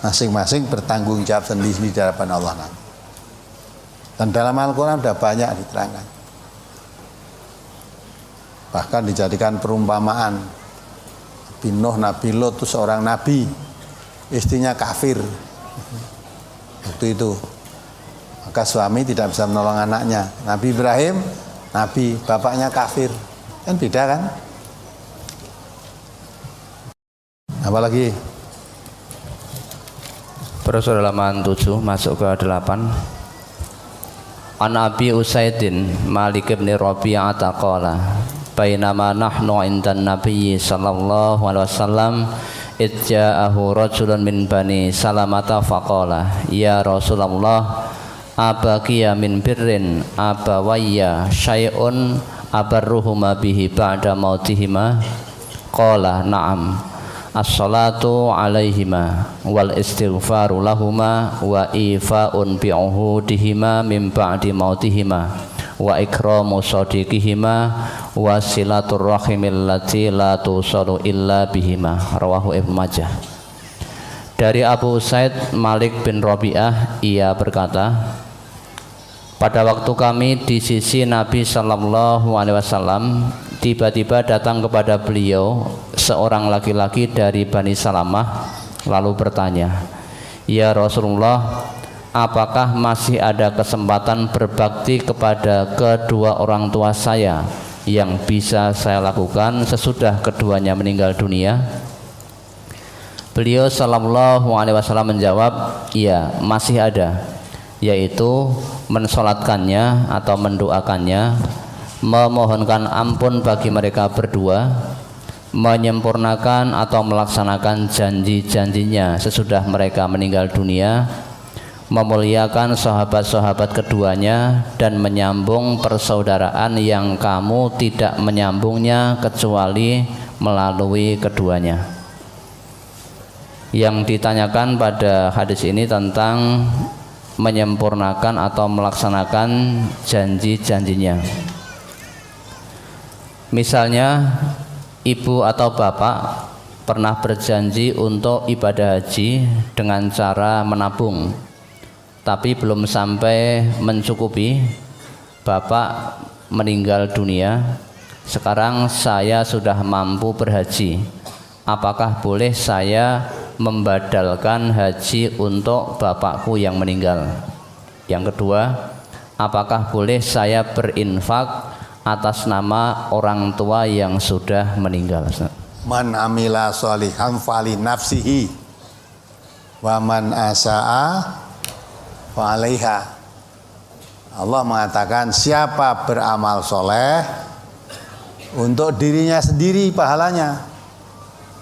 Masing-masing bertanggung jawab sendiri di hadapan Allah nanti. Dan dalam Al-Quran sudah banyak diterangkan, bahkan dijadikan perumpamaan. Nabi Lot itu seorang nabi, istrinya kafir waktu itu, maka suami tidak bisa menolong anaknya. Nabi Ibrahim nabi, bapaknya kafir, kan beda kan? Apalagi Terus halaman 7 masuk ke 8. An Abi Usaidin Malik bin Rabi'ah qala bainama nahnu indan Nabi sallallahu alaihi wasallam idja'ahu rajulun min bani Salamata faqala ya Rasulullah abaqiya min birrin abawayya syai'un abarruhuma bihi ba'da mautihima qala na'am as-salatu alaihima wal istighfaru lahuma wa ifa'un bi'uhudihima min ba'di mautihima wa ikramu sadiqihima wa silatur rahimil lati la tusalu illa bihima rawahu Ibnu Majah. Dari Abu Usaid Malik bin Rabi'ah, ia berkata, pada waktu kami di sisi Nabi sallallahu alaihi wasallam, tiba-tiba datang kepada beliau seorang laki-laki dari Bani Salamah lalu bertanya, ya Rasulullah, apakah masih ada kesempatan berbakti kepada kedua orang tua saya yang bisa saya lakukan sesudah keduanya meninggal dunia? Beliau sallallahu alaihi wasallam menjawab, iya, masih ada. yaitu mensolatkannya atau mendoakannya, memohonkan ampun bagi mereka berdua, menyempurnakan atau melaksanakan janji-janjinya sesudah mereka meninggal dunia, memuliakan sahabat-sahabat keduanya, dan menyambung persaudaraan yang kamu tidak menyambungnya kecuali melalui keduanya. Yang ditanyakan pada hadis ini tentang menyempurnakan atau melaksanakan janji-janjinya. Misalnya ibu atau bapak pernah berjanji untuk ibadah haji dengan cara menabung, tapi belum sampai mencukupi, bapak meninggal dunia. Sekarang saya sudah mampu berhaji, apakah boleh saya membadalkan haji untuk bapakku yang meninggal? Yang kedua, apakah boleh saya berinfak atas nama orang tua yang sudah meninggal? Man amila sholihan fali nafsihi wa man asa'a fa alaiha. Allah mengatakan siapa beramal soleh untuk dirinya sendiri pahalanya.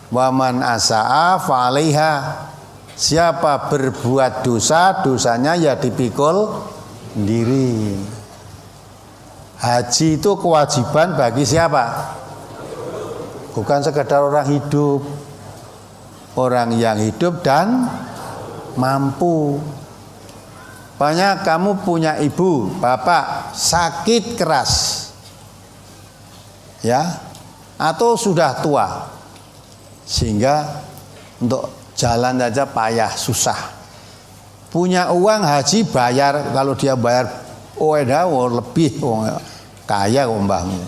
Wa man asa'a fa alaiha. Siapa berbuat dosa, dosanya ya dipikul sendiri. Haji itu kewajiban bagi siapa? Bukan sekedar orang hidup. Orang yang hidup dan mampu. Banyak kamu punya ibu, bapak sakit keras, ya, atau sudah tua, sehingga untuk jalan saja payah, susah. Punya uang haji bayar, kalau dia bayar lebih kaya mbahmu.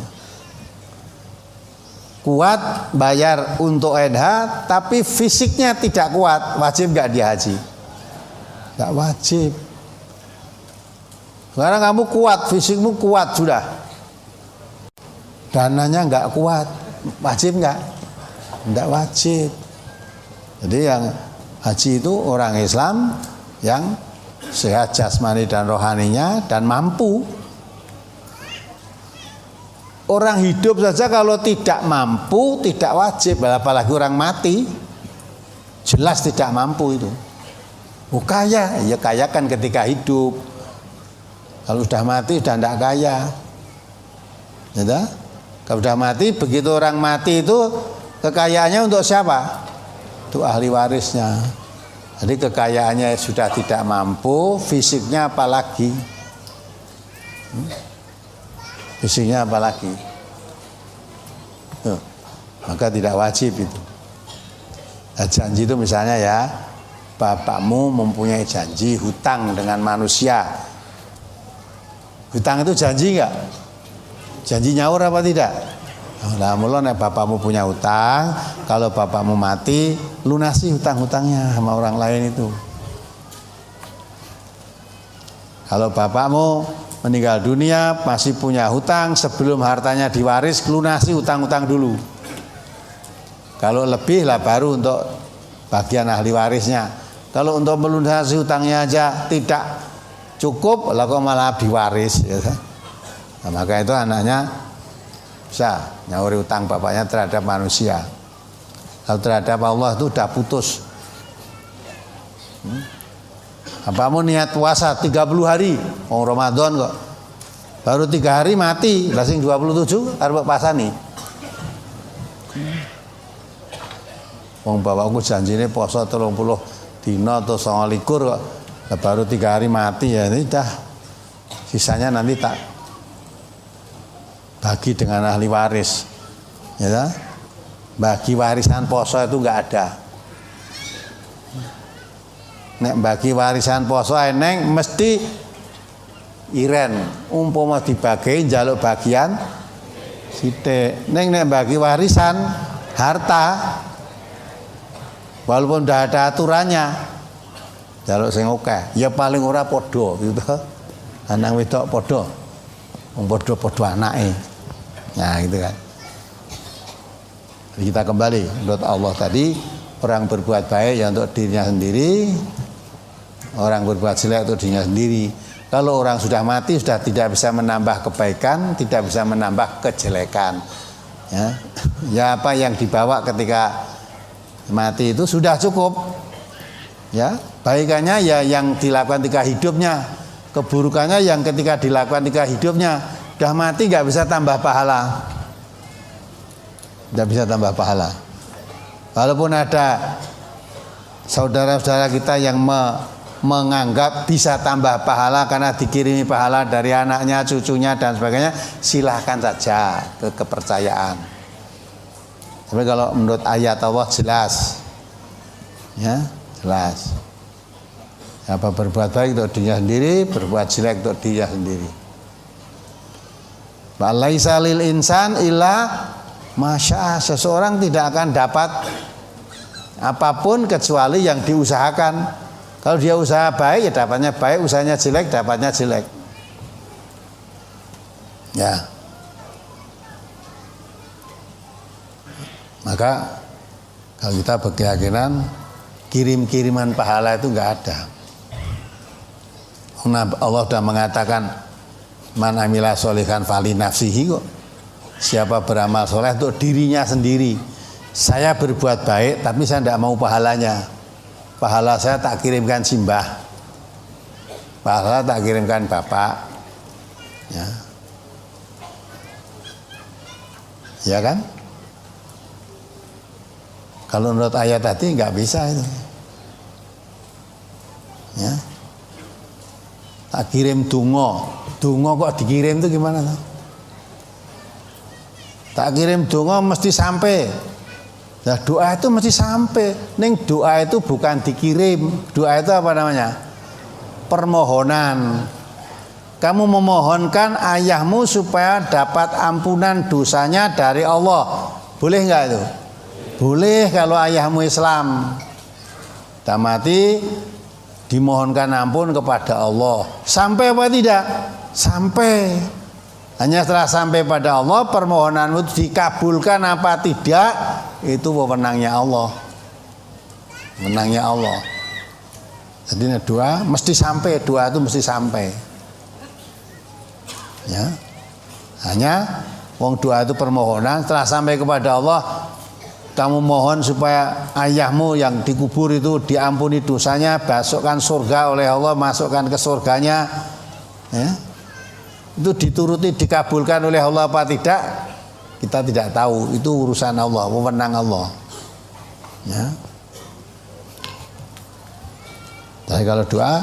Kuat bayar untuk NH, tapi fisiknya tidak kuat, wajib nggak dia haji? Nggak wajib. Sekarang kamu kuat, fisikmu kuat sudah, dananya nggak kuat, wajib nggak? Nggak wajib. Jadi yang haji itu orang Islam yang sehat jasmani dan rohaninya dan mampu. Orang hidup saja kalau tidak mampu tidak wajib, apalagi orang mati, jelas tidak mampu itu. Kaya, ya kaya kan ketika hidup. Kalau sudah mati sudah tidak kaya. Ya, kalau sudah mati, begitu orang mati itu kekayaannya untuk siapa? Untuk ahli warisnya. Jadi kekayaannya sudah tidak mampu, fisiknya apalagi? Fisiknya apalagi? Maka tidak wajib itu. Nah, janji itu misalnya ya, bapakmu mempunyai janji hutang dengan manusia. Hutang itu janji enggak? Janji nyaur apa tidak? Nah, mulanya bapakmu punya hutang, kalau bapakmu mati, lunasi hutang-hutangnya sama orang lain itu. Kalau bapakmu meninggal dunia, masih punya hutang, sebelum hartanya diwaris, lunasi hutang-hutang dulu. Kalau lebih lah baru untuk bagian ahli warisnya. Kalau untuk melunasi hutangnya aja tidak cukup, lah kok malah diwaris. Ya. Nah, maka itu anaknya bisa nyauri hutang bapaknya terhadap manusia. Kalau terhadap Allah itu udah putus. Apamu niat puasa 30 hari, Ramadan kok. Baru 3 hari mati, lasing 27 arep pasani. Wong bapakku janjine poso 30 dina atau 29 kok. Baru 3 hari mati ya ini dah. Sisanya nanti tak bagi dengan ahli waris. Ya. Bagi warisan poso itu enggak ada. Nek bagi warisan poso eneng mesti iren, umpama dibagi njaluk bagian sithik. Nek bagi warisan harta walaupun udah ada aturannya njaluk sing akeh, ya paling ora padha gitu. Anak wedok padha. Wong padha-padha anake. Nah, gitu kan. Jadi kita kembali menurut Allah tadi, orang berbuat baik ya untuk dirinya sendiri, Orang berbuat jelek untuk dirinya sendiri. Kalau orang sudah mati sudah tidak bisa menambah kebaikan, tidak bisa menambah kejelekan. Ya apa yang dibawa ketika mati itu sudah cukup. Ya, baikannya ya yang dilakukan ketika hidupnya, keburukannya yang ketika dilakukan ketika hidupnya. Sudah mati nggak bisa tambah pahala. Nggak bisa tambah pahala. Walaupun ada saudara-saudara kita yang menganggap bisa tambah pahala karena dikirimi pahala dari anaknya, cucunya dan sebagainya, silahkan saja kepercayaan. Tapi kalau menurut ayat Allah jelas, ya jelas. Apa berbuat baik untuk dirinya sendiri, berbuat jelek untuk dirinya sendiri. Laisa lil insan illa masya. Seseorang tidak akan dapat apapun kecuali yang diusahakan. Kalau dia usaha baik ya dapatnya baik, usahanya jelek dapatnya jelek. Ya. Maka kalau kita berkeyakinan kirim-kiriman pahala itu enggak ada. Allah sudah mengatakan man amila sholihan fali nafsihi kok. Siapa beramal soleh untuk dirinya sendiri. Saya berbuat baik tapi saya tidak mau pahalanya. Pahala saya tak kirimkan simbah, pahala tak kirimkan bapak, ya kan? Kalau menurut ayat tadi nggak bisa itu, ya. Tak kirim dungo kok dikirim itu gimana tuh? Tak kirim dungo mesti sampai. Nah doa itu mesti sampai. Ning doa itu bukan dikirim. Doa itu apa namanya? Permohonan. Kamu memohonkan ayahmu supaya dapat ampunan dosanya dari Allah. Boleh nggak itu? Boleh kalau ayahmu Islam. Tak mati dimohonkan ampun kepada Allah. Sampai apa tidak? Sampai. Hanya setelah sampai pada Allah permohonanmu dikabulkan apa tidak, itu wewenangnya Allah. Wewenangnya Allah. Jadi doa mesti sampai, doa itu mesti sampai. Ya. Hanya wong doa itu permohonan, setelah sampai kepada Allah kamu mohon supaya ayahmu yang dikubur itu diampuni dosanya, masukkan surga oleh Allah, masukkan ke surganya. Ya. Itu dituruti dikabulkan oleh Allah apa tidak kita tidak tahu, itu urusan Allah, wewenang Allah, ya. Tapi kalau doa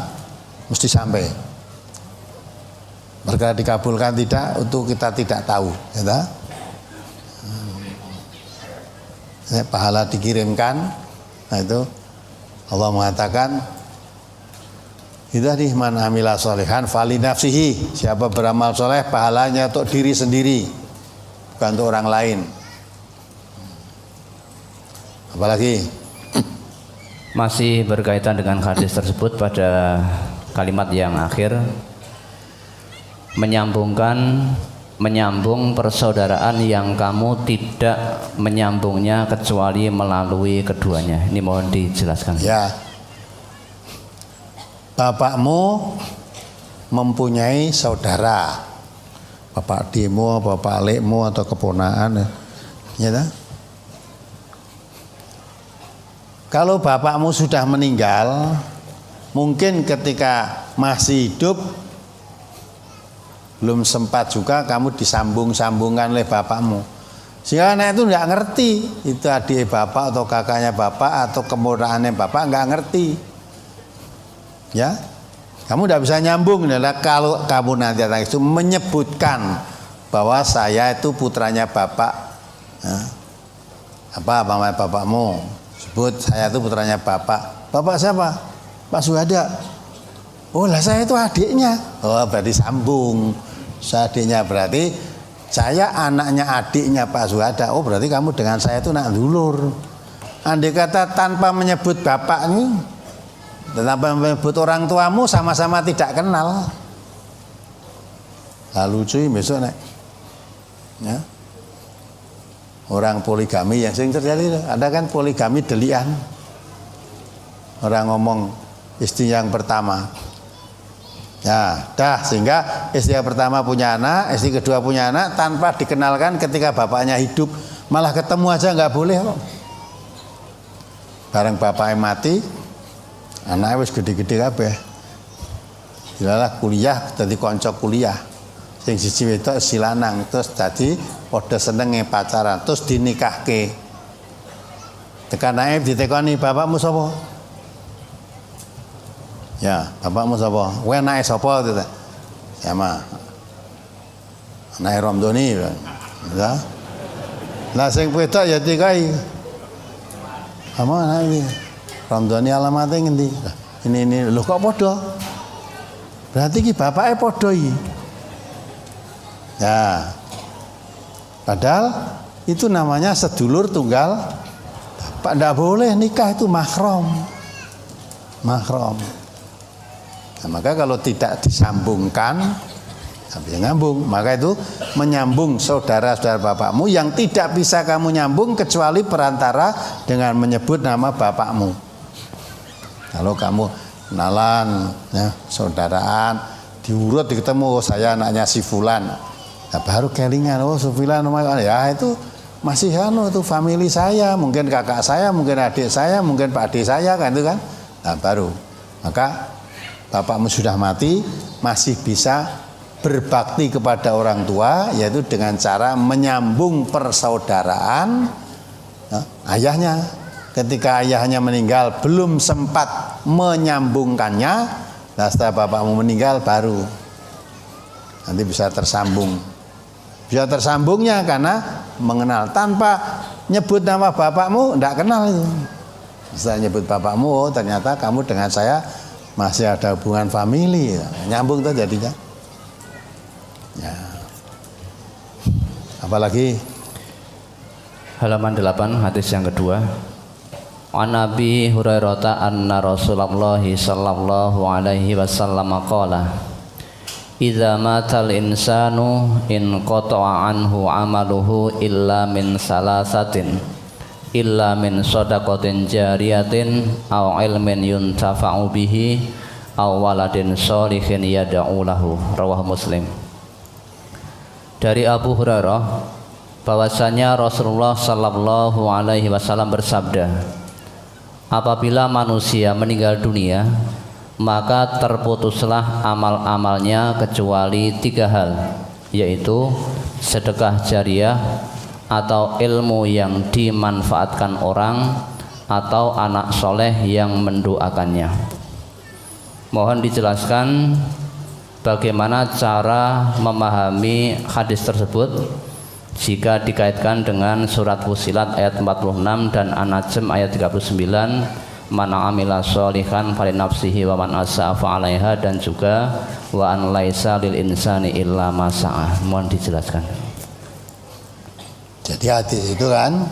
mesti sampai, berkah dikabulkan tidak untuk kita tidak tahu, ya. Pahala dikirimkan, nah itu Allah mengatakan itu tadi man amila sholihan fali nafsihi. Siapa beramal soleh pahalanya untuk diri sendiri, bukan untuk orang lain. Apalagi masih berkaitan dengan hadis tersebut pada kalimat yang akhir menyambung persaudaraan yang kamu tidak menyambungnya kecuali melalui keduanya. Ini mohon dijelaskan. Ya. Bapakmu mempunyai saudara, bapak demo, bapak lekmu atau keponaan, ya tak? Kalau bapakmu sudah meninggal, mungkin ketika masih hidup belum sempat juga kamu disambung-sambungkan oleh bapakmu. Sehingga anak itu nggak ngerti itu adik bapak atau kakaknya bapak atau keponakannya bapak, nggak ngerti. Ya, kamu tidak bisa nyambung. Adalah kalau kamu nanti itu menyebutkan bahwa saya itu putranya bapak, ya. Apa namanya bapakmu? Sebut saya itu putranya bapak. Bapak siapa? Pak Suhada. Oh lah saya itu adiknya. Oh berarti sambung. Saya adiknya berarti saya anaknya adiknya Pak Suhada. Oh berarti kamu dengan saya itu nak dulur. Andai kata tanpa menyebut bapak ini, tanpa menyebut orang tuamu, sama-sama tidak kenal. Lalu cuy besok nek, ya. Orang poligami yang sering terjadi, ada kan poligami delian. Orang ngomong istri yang pertama. Ya, dah sehingga istri yang pertama punya anak, istri kedua punya anak tanpa dikenalkan ketika bapaknya hidup, malah ketemu aja nggak boleh kok. Bareng bapaknya mati, anaknya wis gede-gede kabeh. Dilalah kuliah dadi kanca kuliah. Sing siji wedok si lanang terus dadi padha senenge pacaran terus dinikahke. Tekan naib ditekoni, bapakmu sapa? Ya, bapakmu sapa? Kowe anake sapa itu? Ya mah. Anake Romdoni. Ya. Lah sing wedok ya dikai. Kamu anake Romdoni alamatnya ngendi? Ini lho kok padha? Berarti ki bapake padha iki. Ya. Padahal itu namanya sedulur tunggal bapak, ndak boleh nikah itu mahram. Mahram. Nah, maka kalau tidak disambungkan sampai nyambung, maka itu menyambung saudara-saudara bapakmu yang tidak bisa kamu nyambung kecuali perantara dengan menyebut nama bapakmu. Kalau kamu kenalan, ya, saudaraan, diurut ketemu, oh, saya anaknya si Fulan, nah, baru kelingan, oh si Fulan, ya itu masih itu family saya, mungkin kakak saya, mungkin adik saya, mungkin pak adik saya, kan itu kan, nah baru, maka bapakmu sudah mati, masih bisa berbakti kepada orang tua, yaitu dengan cara menyambung persaudaraan. Nah, ayahnya, ketika ayahnya meninggal belum sempat menyambungkannya, nah setelah bapakmu meninggal baru nanti bisa tersambung. Bisa tersambungnya karena mengenal, tanpa nyebut nama bapakmu tidak kenal itu. Setelah nyebut bapakmu, oh, ternyata kamu dengan saya masih ada hubungan famili, nyambung tuh jadinya. Ya. Apalagi halaman 8 hadis yang kedua. An Nabi Hurairah anna Rasulullah sallallahu alaihi wasallam qala idza matal insanu in qata'a anhu amaluhu illa min salasatin illa min shadaqatin jariyatin aw ilmin yuntafa'u bihi aw waladin sholihin yad'u lahu. Rawahu Muslim. Dari Abu Hurairah bahwasanya Rasulullah sallallahu alaihi wasallam bersabda, apabila manusia meninggal dunia maka terputuslah amal-amalnya kecuali 3 hal, yaitu sedekah jariah atau ilmu yang dimanfaatkan orang atau anak soleh yang mendoakannya. Mohon dijelaskan bagaimana cara memahami hadis tersebut jika dikaitkan dengan surat Fussilat ayat 46 dan An-Najm ayat 39, man amila sholihan falinafsihi wa man asa'a fa'alaiha, dan juga wa an laisa lil insani illa ma sa'a. Mohon dijelaskan. Jadi hadis itu kan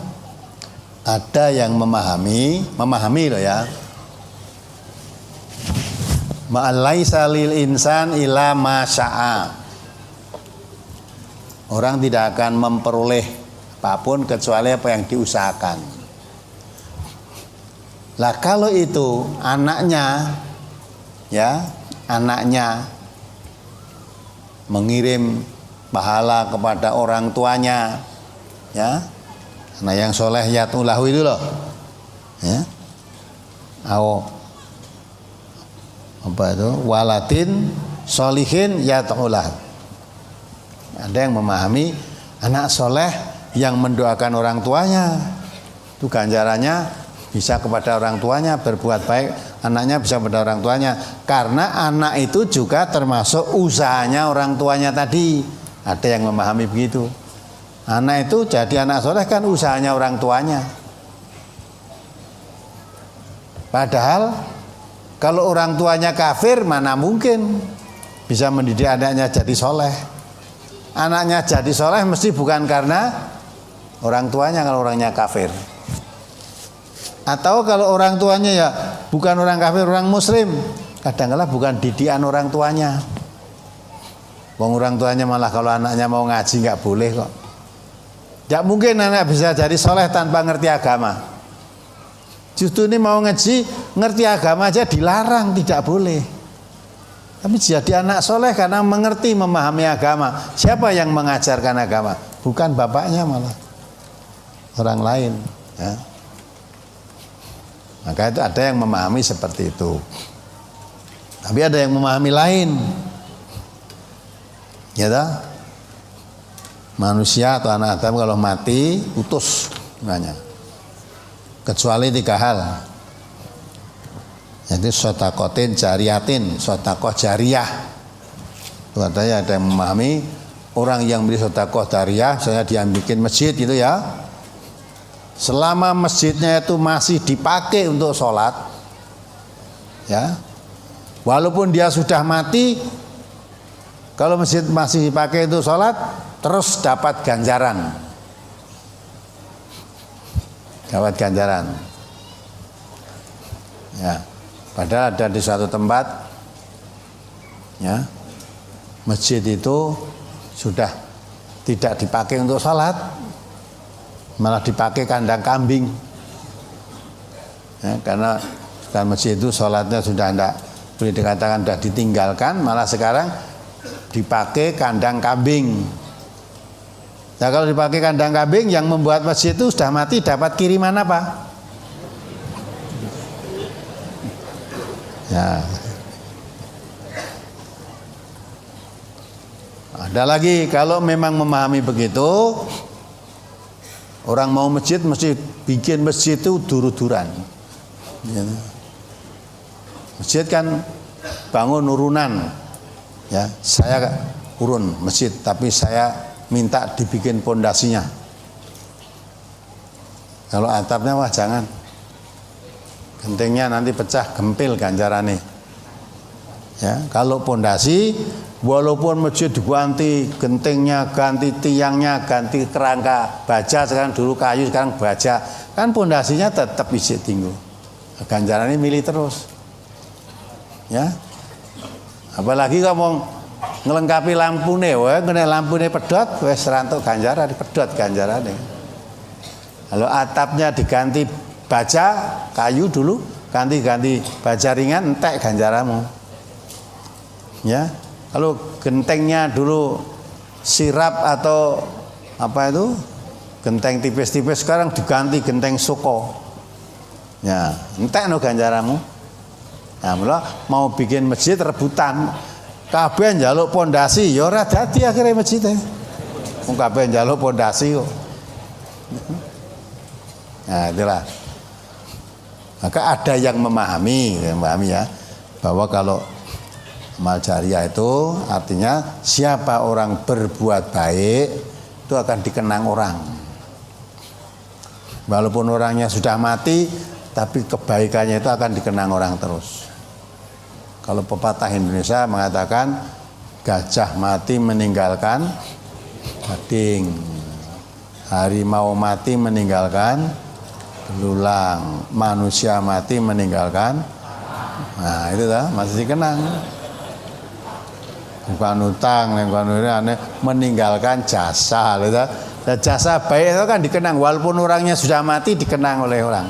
ada yang memahami loh ya. Ma'alaisa lil insan illa ma syaa. Orang tidak akan memperoleh apapun kecuali apa yang diusahakan. Lah kalau itu anaknya mengirim pahala kepada orang tuanya, ya, anak yang soleh yatulahu itu loh, ya, apa itu waladin solihin yatulah. Ada yang memahami anak soleh yang mendoakan orang tuanya itu ganjarannya bisa kepada orang tuanya, berbuat baik anaknya bisa kepada orang tuanya, karena anak itu juga termasuk usahanya orang tuanya tadi. Ada yang memahami begitu. Anak itu jadi anak soleh kan usahanya orang tuanya. Padahal kalau orang tuanya kafir mana mungkin bisa mendidik anaknya jadi soleh. Anaknya jadi soleh mesti bukan karena orang tuanya kalau orangnya kafir. Atau kalau orang tuanya ya bukan orang kafir, orang muslim, kadang-kadang bukan didikan orang tuanya. Wong orang tuanya malah kalau anaknya mau ngaji nggak boleh kok. Tidak mungkin anak bisa jadi soleh tanpa ngerti agama. Justru ini mau ngaji, ngerti agama aja dilarang, tidak boleh. Tapi jadi anak soleh karena mengerti, memahami agama. Siapa yang mengajarkan agama? Bukan bapaknya, malah orang lain. Ya. Maka itu ada yang memahami seperti itu. Tapi ada yang memahami lain. Ya tak? Manusia atau anak Adam kalau mati putus banyak. Kecuali 3 hal. Yaitu sodakotin jariyatin, sodakoh jariyah. Itu katanya ada yang memahami orang yang beli sodakoh jariyah, saya dia bikin masjid gitu ya. Selama masjidnya itu masih dipakai untuk sholat, ya, walaupun dia sudah mati, kalau masjid masih dipakai untuk sholat, terus dapat ganjaran. Dapat ganjaran. Ya, padahal ada di suatu tempat, ya, masjid itu sudah tidak dipakai untuk sholat, malah dipakai kandang kambing. Ya, karena masjid itu sholatnya sudah tidak boleh dikatakan sudah ditinggalkan, malah sekarang dipakai kandang kambing. Nah kalau dipakai kandang kambing, yang membuat masjid itu sudah mati, dapat kiriman apa? Ya. Ada lagi, kalau memang memahami begitu, orang mau masjid mesti bikin masjid itu dur-duran. Ya. Masjid kan bangun urunan. Ya, saya urun masjid, tapi saya minta dibikin pondasinya. Kalau atapnya wah jangan. Gentengnya nanti pecah, gempil ganjarane. Ya, kalau pondasi walaupun masjid diganti gentengnya, ganti tiangnya, ganti kerangka baja, sekarang dulu kayu, sekarang baja, kan pondasinya tetap isi tinggu. Ganjarane milih terus. Ya. Apalagi kamu ngelengkapi lampune, wae ngene lampune pedhot wis rantuk ganjaran, pedhot ganjarane. Kalau atapnya diganti baja kayu dulu, ganti baja ringan, entek ganjaramu. Ya. Kalau gentengnya dulu sirap atau apa itu? Genteng tipis-tipis, sekarang diganti genteng soko. Ya, entek no ganjaramu. Nah, mula mau bikin masjid rebutan. Kabeh njaluk pondasi, ya ora dadi akhire masjid e. Wong kabeh njaluk pondasi kok. Nah, itulah. Maka ada yang memahami ya, bahwa kalau amal jariah itu artinya siapa orang berbuat baik itu akan dikenang orang. Walaupun orangnya sudah mati, tapi kebaikannya itu akan dikenang orang terus. Kalau pepatah Indonesia mengatakan gajah mati meninggalkan gading, harimau mati meninggalkan belulang, manusia mati meninggalkan, nah itu dah masih dikenang. Bukan utang, meninggalkan jasa, dan jasa baik itu kan dikenang, walaupun orangnya sudah mati dikenang oleh orang.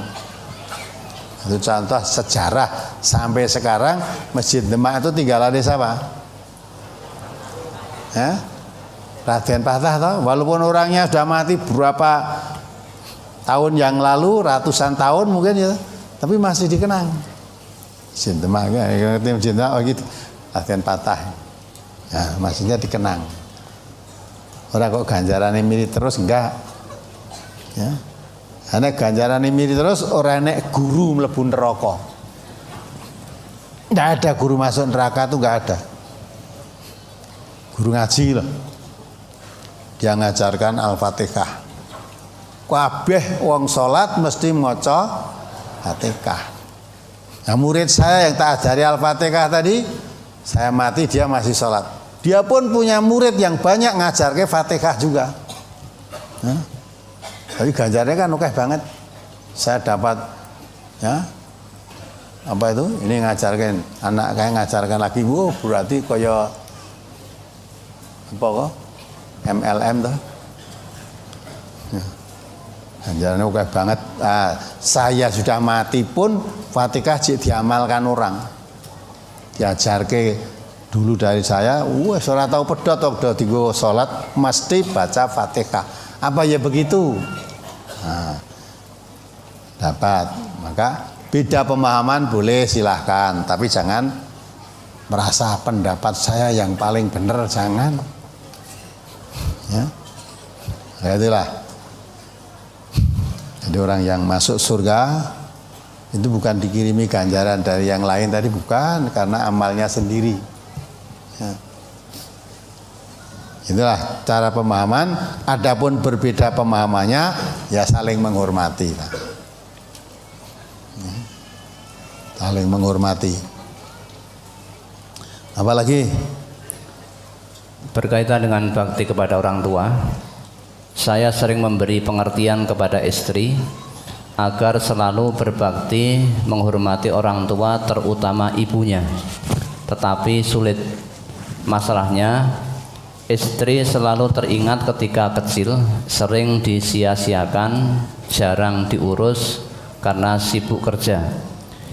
Itu contoh sejarah sampai sekarang Masjid Demak itu tinggalannya siapa? Ya? Raden Patah toh, walaupun orangnya sudah mati berapa tahun yang lalu, ratusan tahun mungkin ya, tapi masih dikenang. Masjid Demak ya, Masjid Demak oh gitu, Raden Patah. Ya, maksudnya dikenang. Orang kok ganjarannya milih terus enggak? Ya. Karena ganjaran ini terus orang nek guru mlebu neraka. Enggak ada guru masuk neraka tuh enggak ada. Guru ngaji loh. Dia ngajarkan Al-Fatihah. Kabeh wong salat mesti maca Fatihah. Nah, murid saya yang tak ajari Al-Fatihah tadi, saya mati dia masih salat. Dia pun punya murid yang banyak ngajarke Fatihah juga. Nah, tapi ganjarnya kan oke banget. Saya dapat ya apa itu? Ini ngajarkan anak kayak ngajarkan lagi, wow berarti kaya apa kok? MLM tuh. Ya. Ganjarannya oke banget. Saya sudah mati pun Fatihah diamalkan orang. Diajarke dulu dari saya, ora tahu pedot tok dienggo salat mesti baca Fatihah. Apa ya begitu? Dapat. Maka beda pemahaman boleh silahkan, tapi jangan merasa pendapat saya yang paling benar, jangan. Ya. Ya itulah. Jadi orang yang masuk surga itu bukan dikirimi ganjaran dari yang lain tadi, bukan, karena amalnya sendiri. Ya. Itulah cara pemahaman. Adapun berbeda pemahamannya, ya saling menghormati. Saling menghormati. Apalagi berkaitan dengan bakti kepada orang tua, saya sering memberi pengertian kepada istri agar selalu berbakti menghormati orang tua, terutama ibunya. Tetapi sulit. Masalahnya, istri selalu teringat ketika kecil, sering disia-siakan, jarang diurus karena sibuk kerja.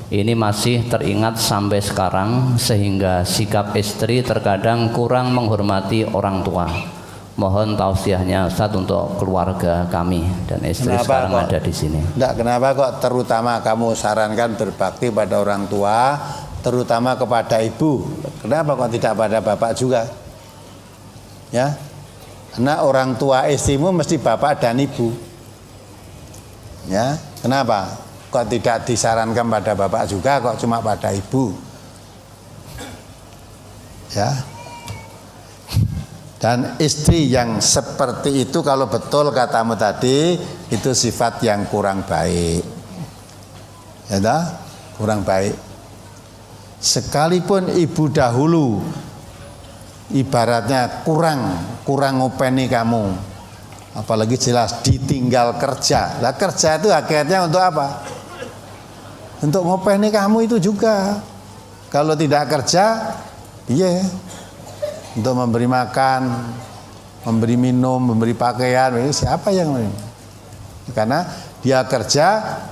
Ini masih teringat sampai sekarang, sehingga sikap istri terkadang kurang menghormati orang tua. Mohon tausiahnya Ustaz untuk keluarga kami, dan istri sekarang ada di sini. Kenapa kok terutama kamu sarankan berbakti pada orang tua, terutama kepada ibu? Kenapa kok tidak pada bapak juga? Ya, karena orang tua istrimu mesti bapak dan ibu. Ya, kenapa? Kok tidak disarankan pada bapak juga, kok cuma pada ibu? Ya. Dan istri yang seperti itu, kalau betul katamu tadi, itu sifat yang kurang baik. Ya dah? Kurang baik. Sekalipun ibu dahulu ibaratnya kurang ngopeni kamu, apalagi jelas ditinggal kerja. Lah kerja itu akhirnya untuk apa? Untuk ngopeni kamu itu juga. Kalau tidak kerja, iya, untuk memberi makan, memberi minum, memberi pakaian, siapa yang memberi? Karena dia kerja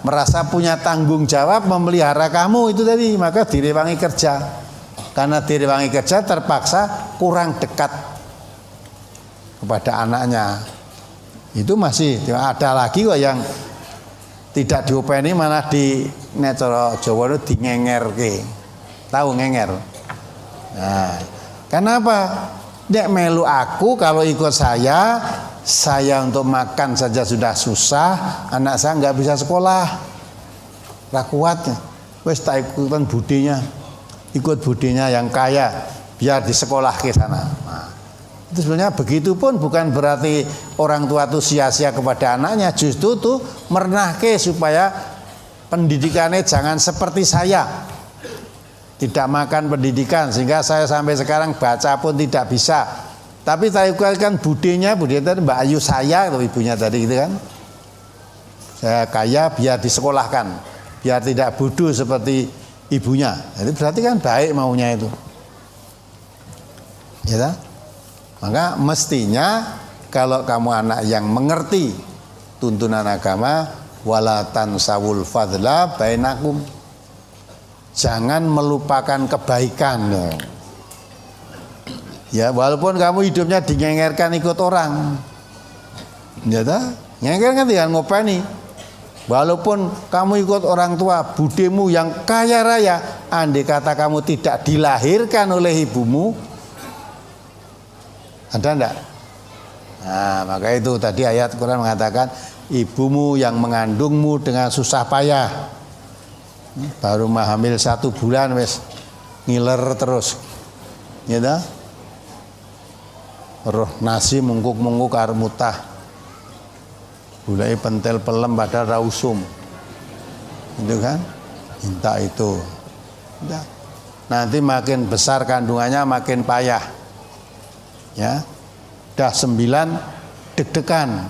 merasa punya tanggung jawab memelihara kamu itu tadi, maka direwangi kerja. Karena direwangi kerja terpaksa kurang dekat kepada anaknya. Itu masih ada lagi kok yang tidak diopeni, malah di cara Jawa itu dingengerke. Tahu ngenger? Nah, kenapa? Nek melu aku, kalau ikut saya untuk makan saja sudah susah, anak saya nggak bisa sekolah, tak kuatnya. Wes tak ikutan budinya, ikut budinya yang kaya, biar di sekolah ke sana. Nah, itu sebenarnya begitu pun bukan berarti orang tua itu sia-sia kepada anaknya, justru tuh merenahke supaya pendidikannya jangan seperti saya, tidak makan pendidikan, sehingga saya sampai sekarang baca pun tidak bisa. Tapi saya kan budinya tadi Mbak Ayu saya atau ibunya tadi gitu kan, saya kaya biar disekolahkan, biar tidak bodoh seperti ibunya. Itu berarti kan baik maunya itu, ya tak? Maka mestinya kalau kamu anak yang mengerti tuntunan agama, wala tansawul fadla bainakum, jangan melupakan kebaikan. Ya, walaupun kamu hidupnya dingengerkan ikut orang, ya tak? Ngenger kan tidak ngopeni. Walaupun kamu ikut orang tua, budimu yang kaya raya, andai kata kamu tidak dilahirkan oleh ibumu, ada enggak? Nah, maka itu tadi ayat Quran mengatakan, ibumu yang mengandungmu dengan susah payah, baru hamil 1 bulan wes ngiler terus, ya dah? Roh nasi mungkuk-mungkuk arep mutah, gulai pentel pelem pada rausum, itu kan? Minta itu, udah. Nanti makin besar kandungannya makin payah, ya. Dah 9 deg-degan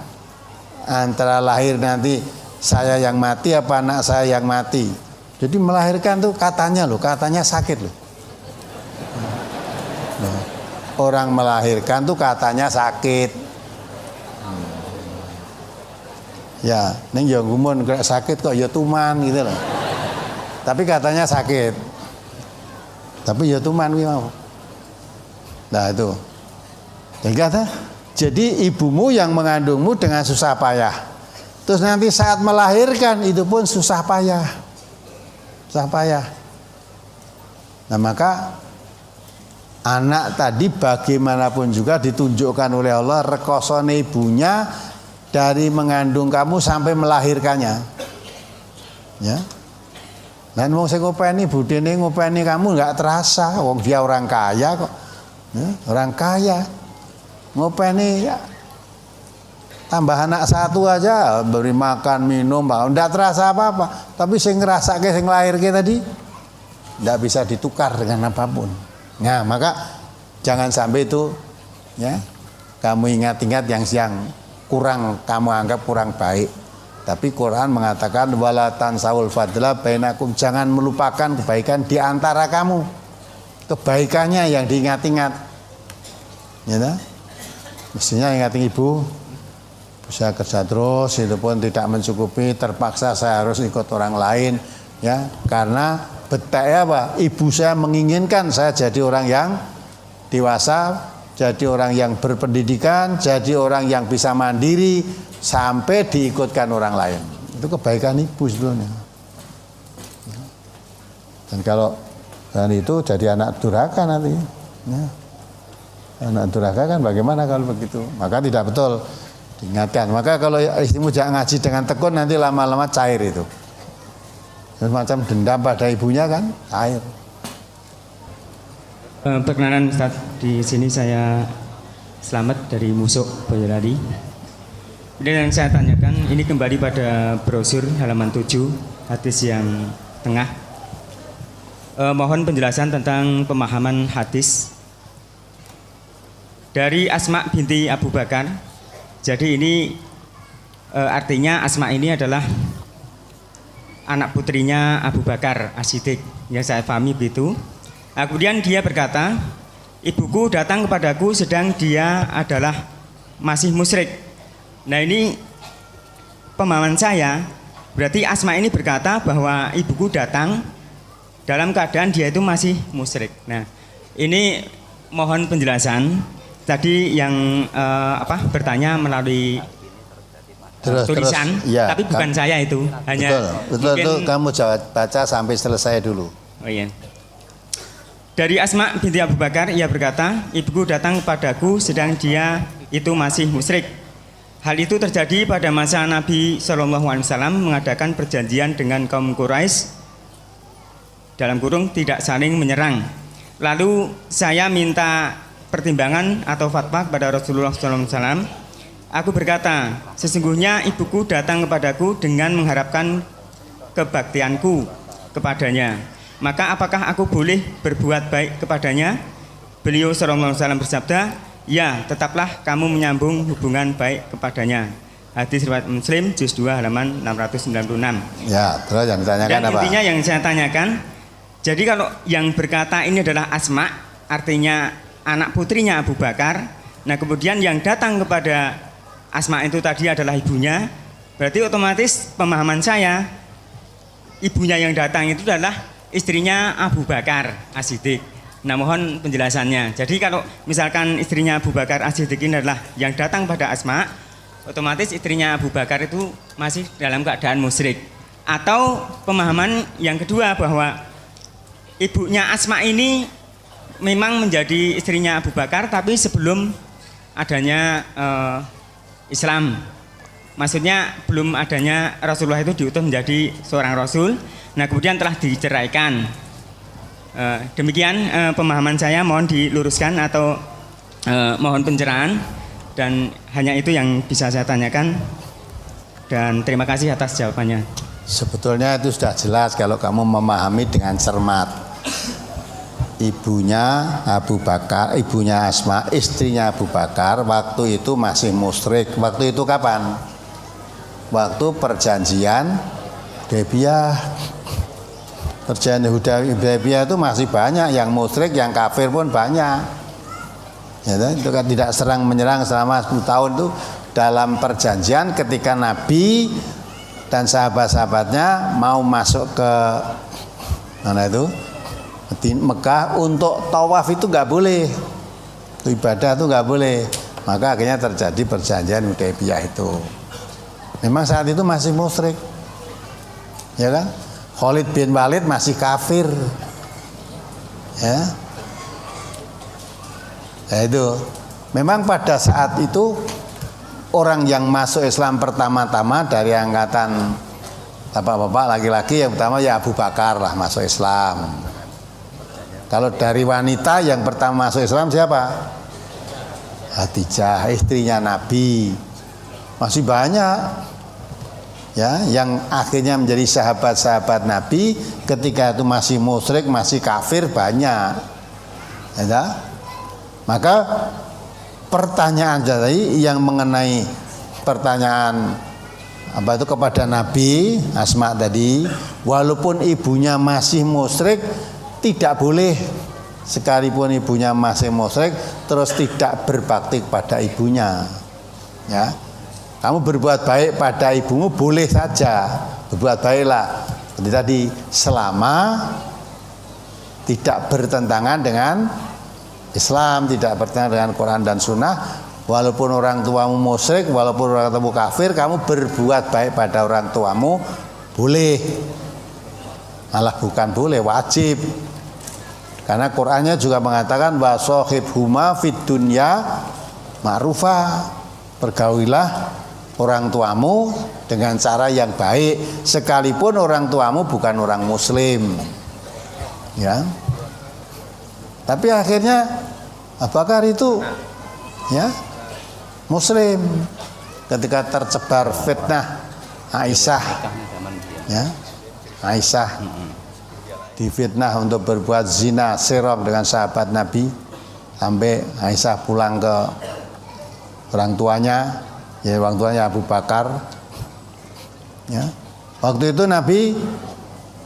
antara lahir nanti saya yang mati apa anak saya yang mati. Jadi melahirkan tuh katanya sakit loh. Orang melahirkan tuh katanya sakit. Ya, ning ya gumun kok sakit kok ya tuman gitu loh. Tapi katanya sakit. Tapi ya tuman kuwi mau. Nah itu. Jadi kata, jadi ibumu yang mengandungmu dengan susah payah. Terus nanti saat melahirkan itu pun susah payah. Susah payah. Nah maka anak tadi bagaimanapun juga ditunjukkan oleh Allah rekosone ibunya dari mengandung kamu sampai melahirkannya. Ya. Dan wong sing ngopeni budene ngopeni kamu enggak terasa, wong dia orang kaya kok. Ya, orang kaya. Ngopeni ya, tambah anak satu aja beri makan, minum, enggak terasa apa-apa. Tapi sing ngrasake sing lahirke tadi enggak bisa ditukar dengan apapun. Nah, maka jangan sampai itu ya kamu ingat-ingat yang kurang kamu anggap kurang baik. Tapi Quran mengatakan wala tansawul fadla bainakum, jangan melupakan kebaikan di antara kamu. Kebaikannya yang diingat-ingat. Ya tak? Mestinya ingat ibu bisa kerja terus, itu pun tidak mencukupi, terpaksa saya harus ikut orang lain ya, karena betah apa? Ibu saya menginginkan saya jadi orang yang dewasa, jadi orang yang berpendidikan, jadi orang yang bisa mandiri, sampai diikutkan orang lain. Itu kebaikan ibu sebetulnya. Dan kalau itu jadi anak durhaka nanti. Ya. Anak durhaka kan bagaimana kalau begitu? Maka tidak betul diingatkan. Maka kalau istrimu jangan ngaji dengan tekun, nanti lama-lama cair itu. Semacam dendam pada ibunya kan cair. Perkenalan Ustaz, di sini saya Selamat dari Musuk Boyolali. Dan yang saya tanyakan ini kembali pada brosur halaman 7 hadis yang tengah. Mohon penjelasan tentang pemahaman hadis dari Asma binti Abu Bakar. Jadi ini artinya Asma ini adalah anak putrinya Abu Bakar As-Siddiq. Ya saya pahami begitu. Nah, kemudian dia berkata, ibuku datang kepadaku sedang dia adalah masih musyrik. Nah ini pemahaman saya, berarti Asma ini berkata bahwa ibuku datang dalam keadaan dia itu masih musyrik. Nah ini mohon penjelasan. Tadi yang bertanya melalui tulisan, ya, tapi bukan saya itu. Hanya betul itu kamu baca sampai selesai dulu. Oh iya. Dari Asma binti Abu Bakar, ia berkata, ibuku datang kepadaku sedang dia itu masih musyrik. Hal itu terjadi pada masa Nabi SAW mengadakan perjanjian dengan kaum Quraisy dalam kurung tidak saling menyerang. Lalu saya minta pertimbangan atau fatwa kepada Rasulullah SAW. Aku berkata, sesungguhnya ibuku datang kepadaku dengan mengharapkan kebaktianku kepadanya. Maka apakah aku boleh berbuat baik kepadanya? Beliau SAW bersabda, ya, tetaplah kamu menyambung hubungan baik kepadanya. Hadis riwayat Muslim juz 2 halaman 696. Ya, terus yang ditanyakan dan apa? Intinya yang saya tanyakan, jadi kalau yang berkata ini adalah Asma, artinya anak putrinya Abu Bakar. Nah, kemudian yang datang kepada Asma itu tadi adalah ibunya. Berarti otomatis pemahaman saya, ibunya yang datang itu adalah istrinya Abu Bakar As-Siddiq. Nah mohon penjelasannya. Jadi kalau misalkan istrinya Abu Bakar As-Siddiq ini adalah yang datang pada Asma, otomatis istrinya Abu Bakar itu masih dalam keadaan musyrik. Atau pemahaman yang kedua bahwa ibunya Asma ini memang menjadi istrinya Abu Bakar tapi sebelum adanya Islam. Maksudnya belum adanya Rasulullah itu diutus menjadi seorang Rasul. Nah kemudian telah diceraikan. Demikian pemahaman saya, mohon diluruskan atau mohon pencerahan, dan hanya itu yang bisa saya tanyakan, dan terima kasih atas jawabannya. Sebetulnya itu sudah jelas kalau kamu memahami dengan cermat. Ibunya Abu Bakar, ibunya Asma, istrinya Abu Bakar waktu itu masih musyrik. Waktu itu kapan? Waktu perjanjian Hudaybiyah. Perjanjian Hudaybiyah itu masih banyak yang musyrik, yang kafir pun banyak. Ya, itu kan tidak serang menyerang selama 10 tahun itu dalam perjanjian ketika Nabi dan sahabat-sahabatnya mau masuk ke mana itu Mekah untuk tawaf itu nggak boleh, itu ibadah itu nggak boleh. Maka akhirnya terjadi perjanjian Hudaybiyah itu. Memang saat itu masih musyrik, ya kan? Khalid bin Walid masih kafir, ya. Ya itu. Memang pada saat itu orang yang masuk Islam pertama-tama dari angkatan bapak-bapak laki-laki yang pertama ya Abu Bakar lah masuk Islam. Kalau dari wanita yang pertama masuk Islam siapa? Khadijah, istrinya Nabi. Masih banyak ya yang akhirnya menjadi sahabat-sahabat Nabi ketika itu masih musyrik, masih kafir banyak. Ya. Maka pertanyaan tadi yang mengenai pertanyaan apa itu kepada Nabi Asma tadi, walaupun ibunya masih musyrik tidak boleh, sekalipun ibunya masih musyrik terus tidak berbakti pada ibunya. Ya. Kamu berbuat baik pada ibumu boleh saja, berbuat baiklah. Seperti tadi, selama tidak bertentangan dengan Islam, tidak bertentangan dengan Quran dan Sunnah. Walaupun orang tuamu musyrik, walaupun orang tuamu kafir, kamu berbuat baik pada orang tuamu boleh. Malah bukan boleh, wajib. Karena Qur'annya juga mengatakan wa shahibhuma fid dunya ma'rufa. Pergaulilah orang tuamu dengan cara yang baik sekalipun orang tuamu bukan orang muslim. Ya. Tapi akhirnya Abu Bakar itu ya muslim ketika tersebar fitnah Aisyah. Ya. Aisyah difitnah untuk berbuat zina serong dengan sahabat Nabi sampai Aisyah pulang ke orang tuanya, ya orang tuanya Abu Bakar. Ya. Waktu itu Nabi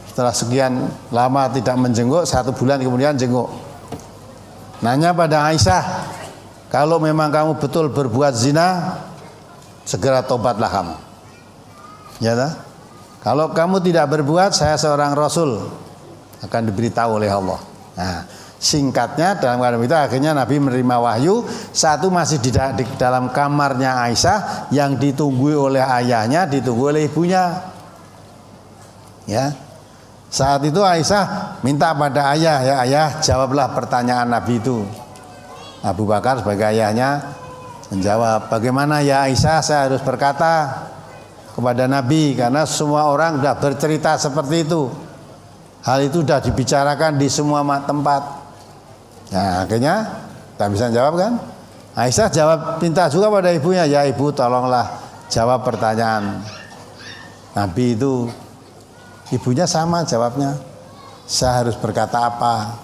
setelah sekian lama tidak menjenguk, 1 bulan kemudian jenguk. Nanya pada Aisyah, kalau memang kamu betul berbuat zina, segera tobatlah kamu. Ya tak? Kalau kamu tidak berbuat, saya seorang Rasul akan diberitahu oleh Allah. Nah, singkatnya dalam keadaan itu akhirnya Nabi menerima wahyu. Satu masih di dalam kamarnya Aisyah yang ditunggu oleh ayahnya, ditunggu oleh ibunya. Ya. Saat itu Aisyah minta pada ayah, ya ayah jawablah pertanyaan Nabi itu. Abu Bakar sebagai ayahnya menjawab, bagaimana ya Aisyah saya harus berkata kepada Nabi karena semua orang sudah bercerita seperti itu. Hal itu sudah dibicarakan di semua tempat. Nah, akhirnya tak bisa jawab kan? Aisyah jawab, minta juga pada ibunya, ya ibu tolonglah jawab pertanyaan Nabi itu. Ibunya sama jawabnya, saya harus berkata apa?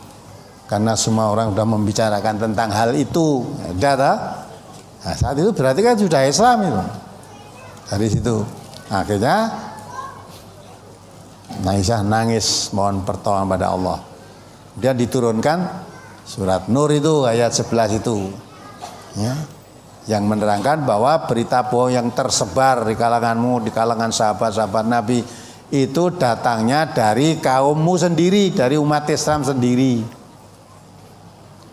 Karena semua orang sudah membicarakan tentang hal itu. Nah, saat itu berarti kan sudah Islam itu. Dari situ akhirnya Aisyah nangis mohon pertolongan pada Allah. Dia diturunkan surat Nur itu ayat 11 itu, ya, yang menerangkan bahwa berita bohong yang tersebar di kalanganmu, di kalangan sahabat-sahabat Nabi itu datangnya dari kaummu sendiri, dari umat Islam sendiri.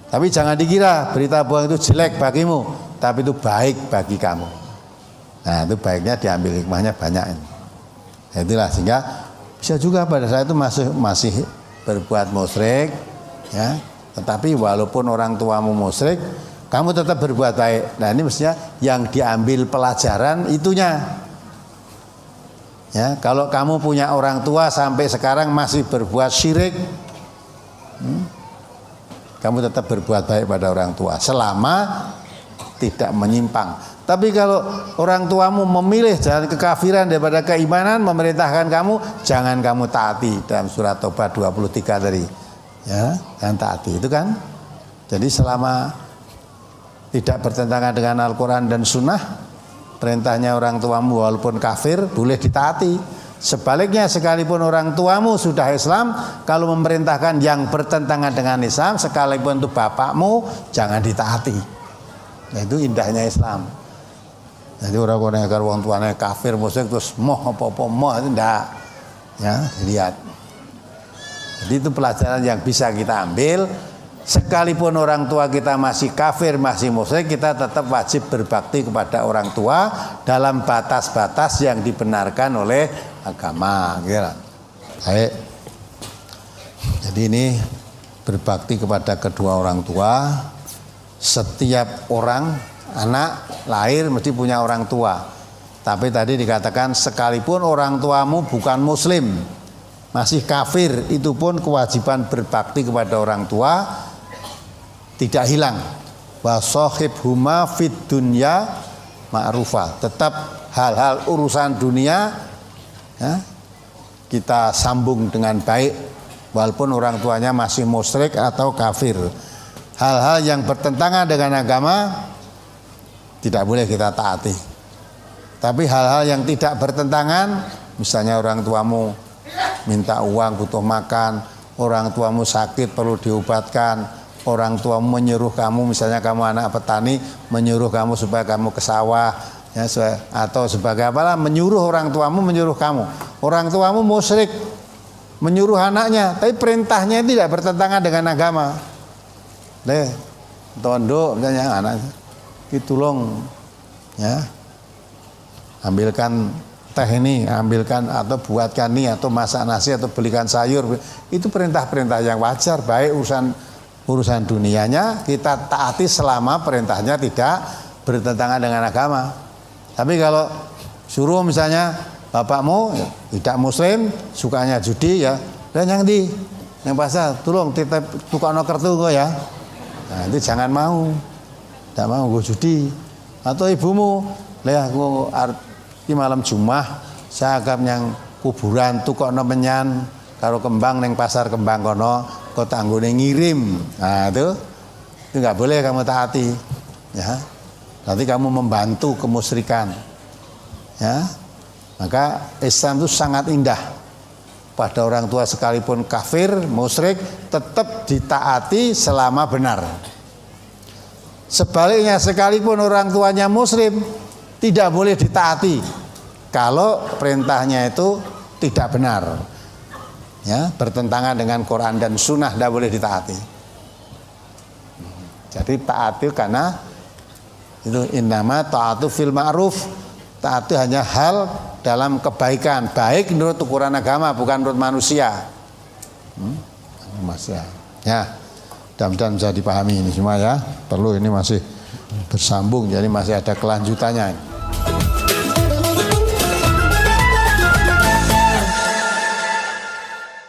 Tapi jangan dikira berita bohong itu jelek bagimu, tapi itu baik bagi kamu. Nah, itu baiknya diambil hikmahnya banyak. Nah, itulah sehingga bisa juga pada saat itu masih berbuat musyrik, ya. Tetapi walaupun orang tuamu musyrik, kamu tetap berbuat baik. Nah, ini mestinya yang diambil pelajaran itunya. Ya, kalau kamu punya orang tua sampai sekarang masih berbuat syirik, kamu tetap berbuat baik pada orang tua selama tidak menyimpang. Tapi kalau orang tuamu memilih jalan kekafiran daripada keimanan, memerintahkan kamu, jangan kamu taati dalam surat Taubah 23 tadi. Ya, jangan taati itu kan. Jadi selama tidak bertentangan dengan Al-Quran dan Sunnah, perintahnya orang tuamu walaupun kafir boleh ditaati. Sebaliknya sekalipun orang tuamu sudah Islam, kalau memerintahkan yang bertentangan dengan Islam, sekalipun itu bapakmu, jangan ditaati. Nah, itu indahnya Islam. Jadi orang agar wong tuane kafir musyrik terus moh apa-apa moh itu ndak. Ya, lihat. Jadi itu pelajaran yang bisa kita ambil. Sekalipun orang tua kita masih kafir, masih musyrik, kita tetap wajib berbakti kepada orang tua dalam batas-batas yang dibenarkan oleh agama. Baik. Jadi ini berbakti kepada kedua orang tua. Setiap orang, anak lahir mesti punya orang tua. Tapi tadi dikatakan sekalipun orang tuamu bukan muslim, masih kafir, itu pun kewajiban berbakti kepada orang tua tidak hilang. Wa shahibhuma fid dunya ma'rufa. Tetap hal-hal urusan dunia ya, kita sambung dengan baik walaupun orang tuanya masih musyrik atau kafir. Hal-hal yang bertentangan dengan agama tidak boleh kita taati. Tapi hal-hal yang tidak bertentangan, misalnya orang tuamu minta uang butuh makan, orang tuamu sakit perlu diobatkan, orang tuamu menyuruh kamu, misalnya kamu anak petani, menyuruh kamu supaya kamu ke sawah, ya, atau sebagai apalah, menyuruh orang tuamu menyuruh kamu. Orang tuamu musyrik, menyuruh anaknya, tapi perintahnya tidak bertentangan dengan agama. Tondo, misalnya anak, tolong, ya, ambilkan teh ini, ambilkan atau buatkan ini, atau masak nasi, atau belikan sayur. Itu perintah-perintah yang wajar, baik urusan dunianya kita taati selama perintahnya tidak bertentangan dengan agama. Tapi kalau suruh misalnya bapakmu tidak muslim, sukanya judi ya, dan yang pasar tolong titip tukang kertu kok ya. Nah, itu jangan mau. Tidak mau gue judi. Atau ibumu, leh aku di malam Jumat saya agak yang kuburan tukokno menyan karo kembang neng pasar kembang kono kok tanggone ngirim. Nah itu nggak boleh kamu taati, ya. Nanti kamu membantu kemusyrikan, ya. Maka Islam itu sangat indah. Pada orang tua sekalipun kafir, musyrik, tetap ditaati selama benar. Sebaliknya sekalipun orang tuanya muslim, tidak boleh ditaati kalau perintahnya itu tidak benar. Ya, bertentangan dengan Quran dan Sunnah, tidak boleh ditaati. Jadi taati karena itu innama ta'atu fil ma'ruf, taati hanya hal dalam kebaikan, baik menurut ukuran agama, bukan menurut manusia. Ya, mudah-mudahan bisa dipahami ini semua ya. Perlu ini masih bersambung, jadi masih ada kelanjutannya.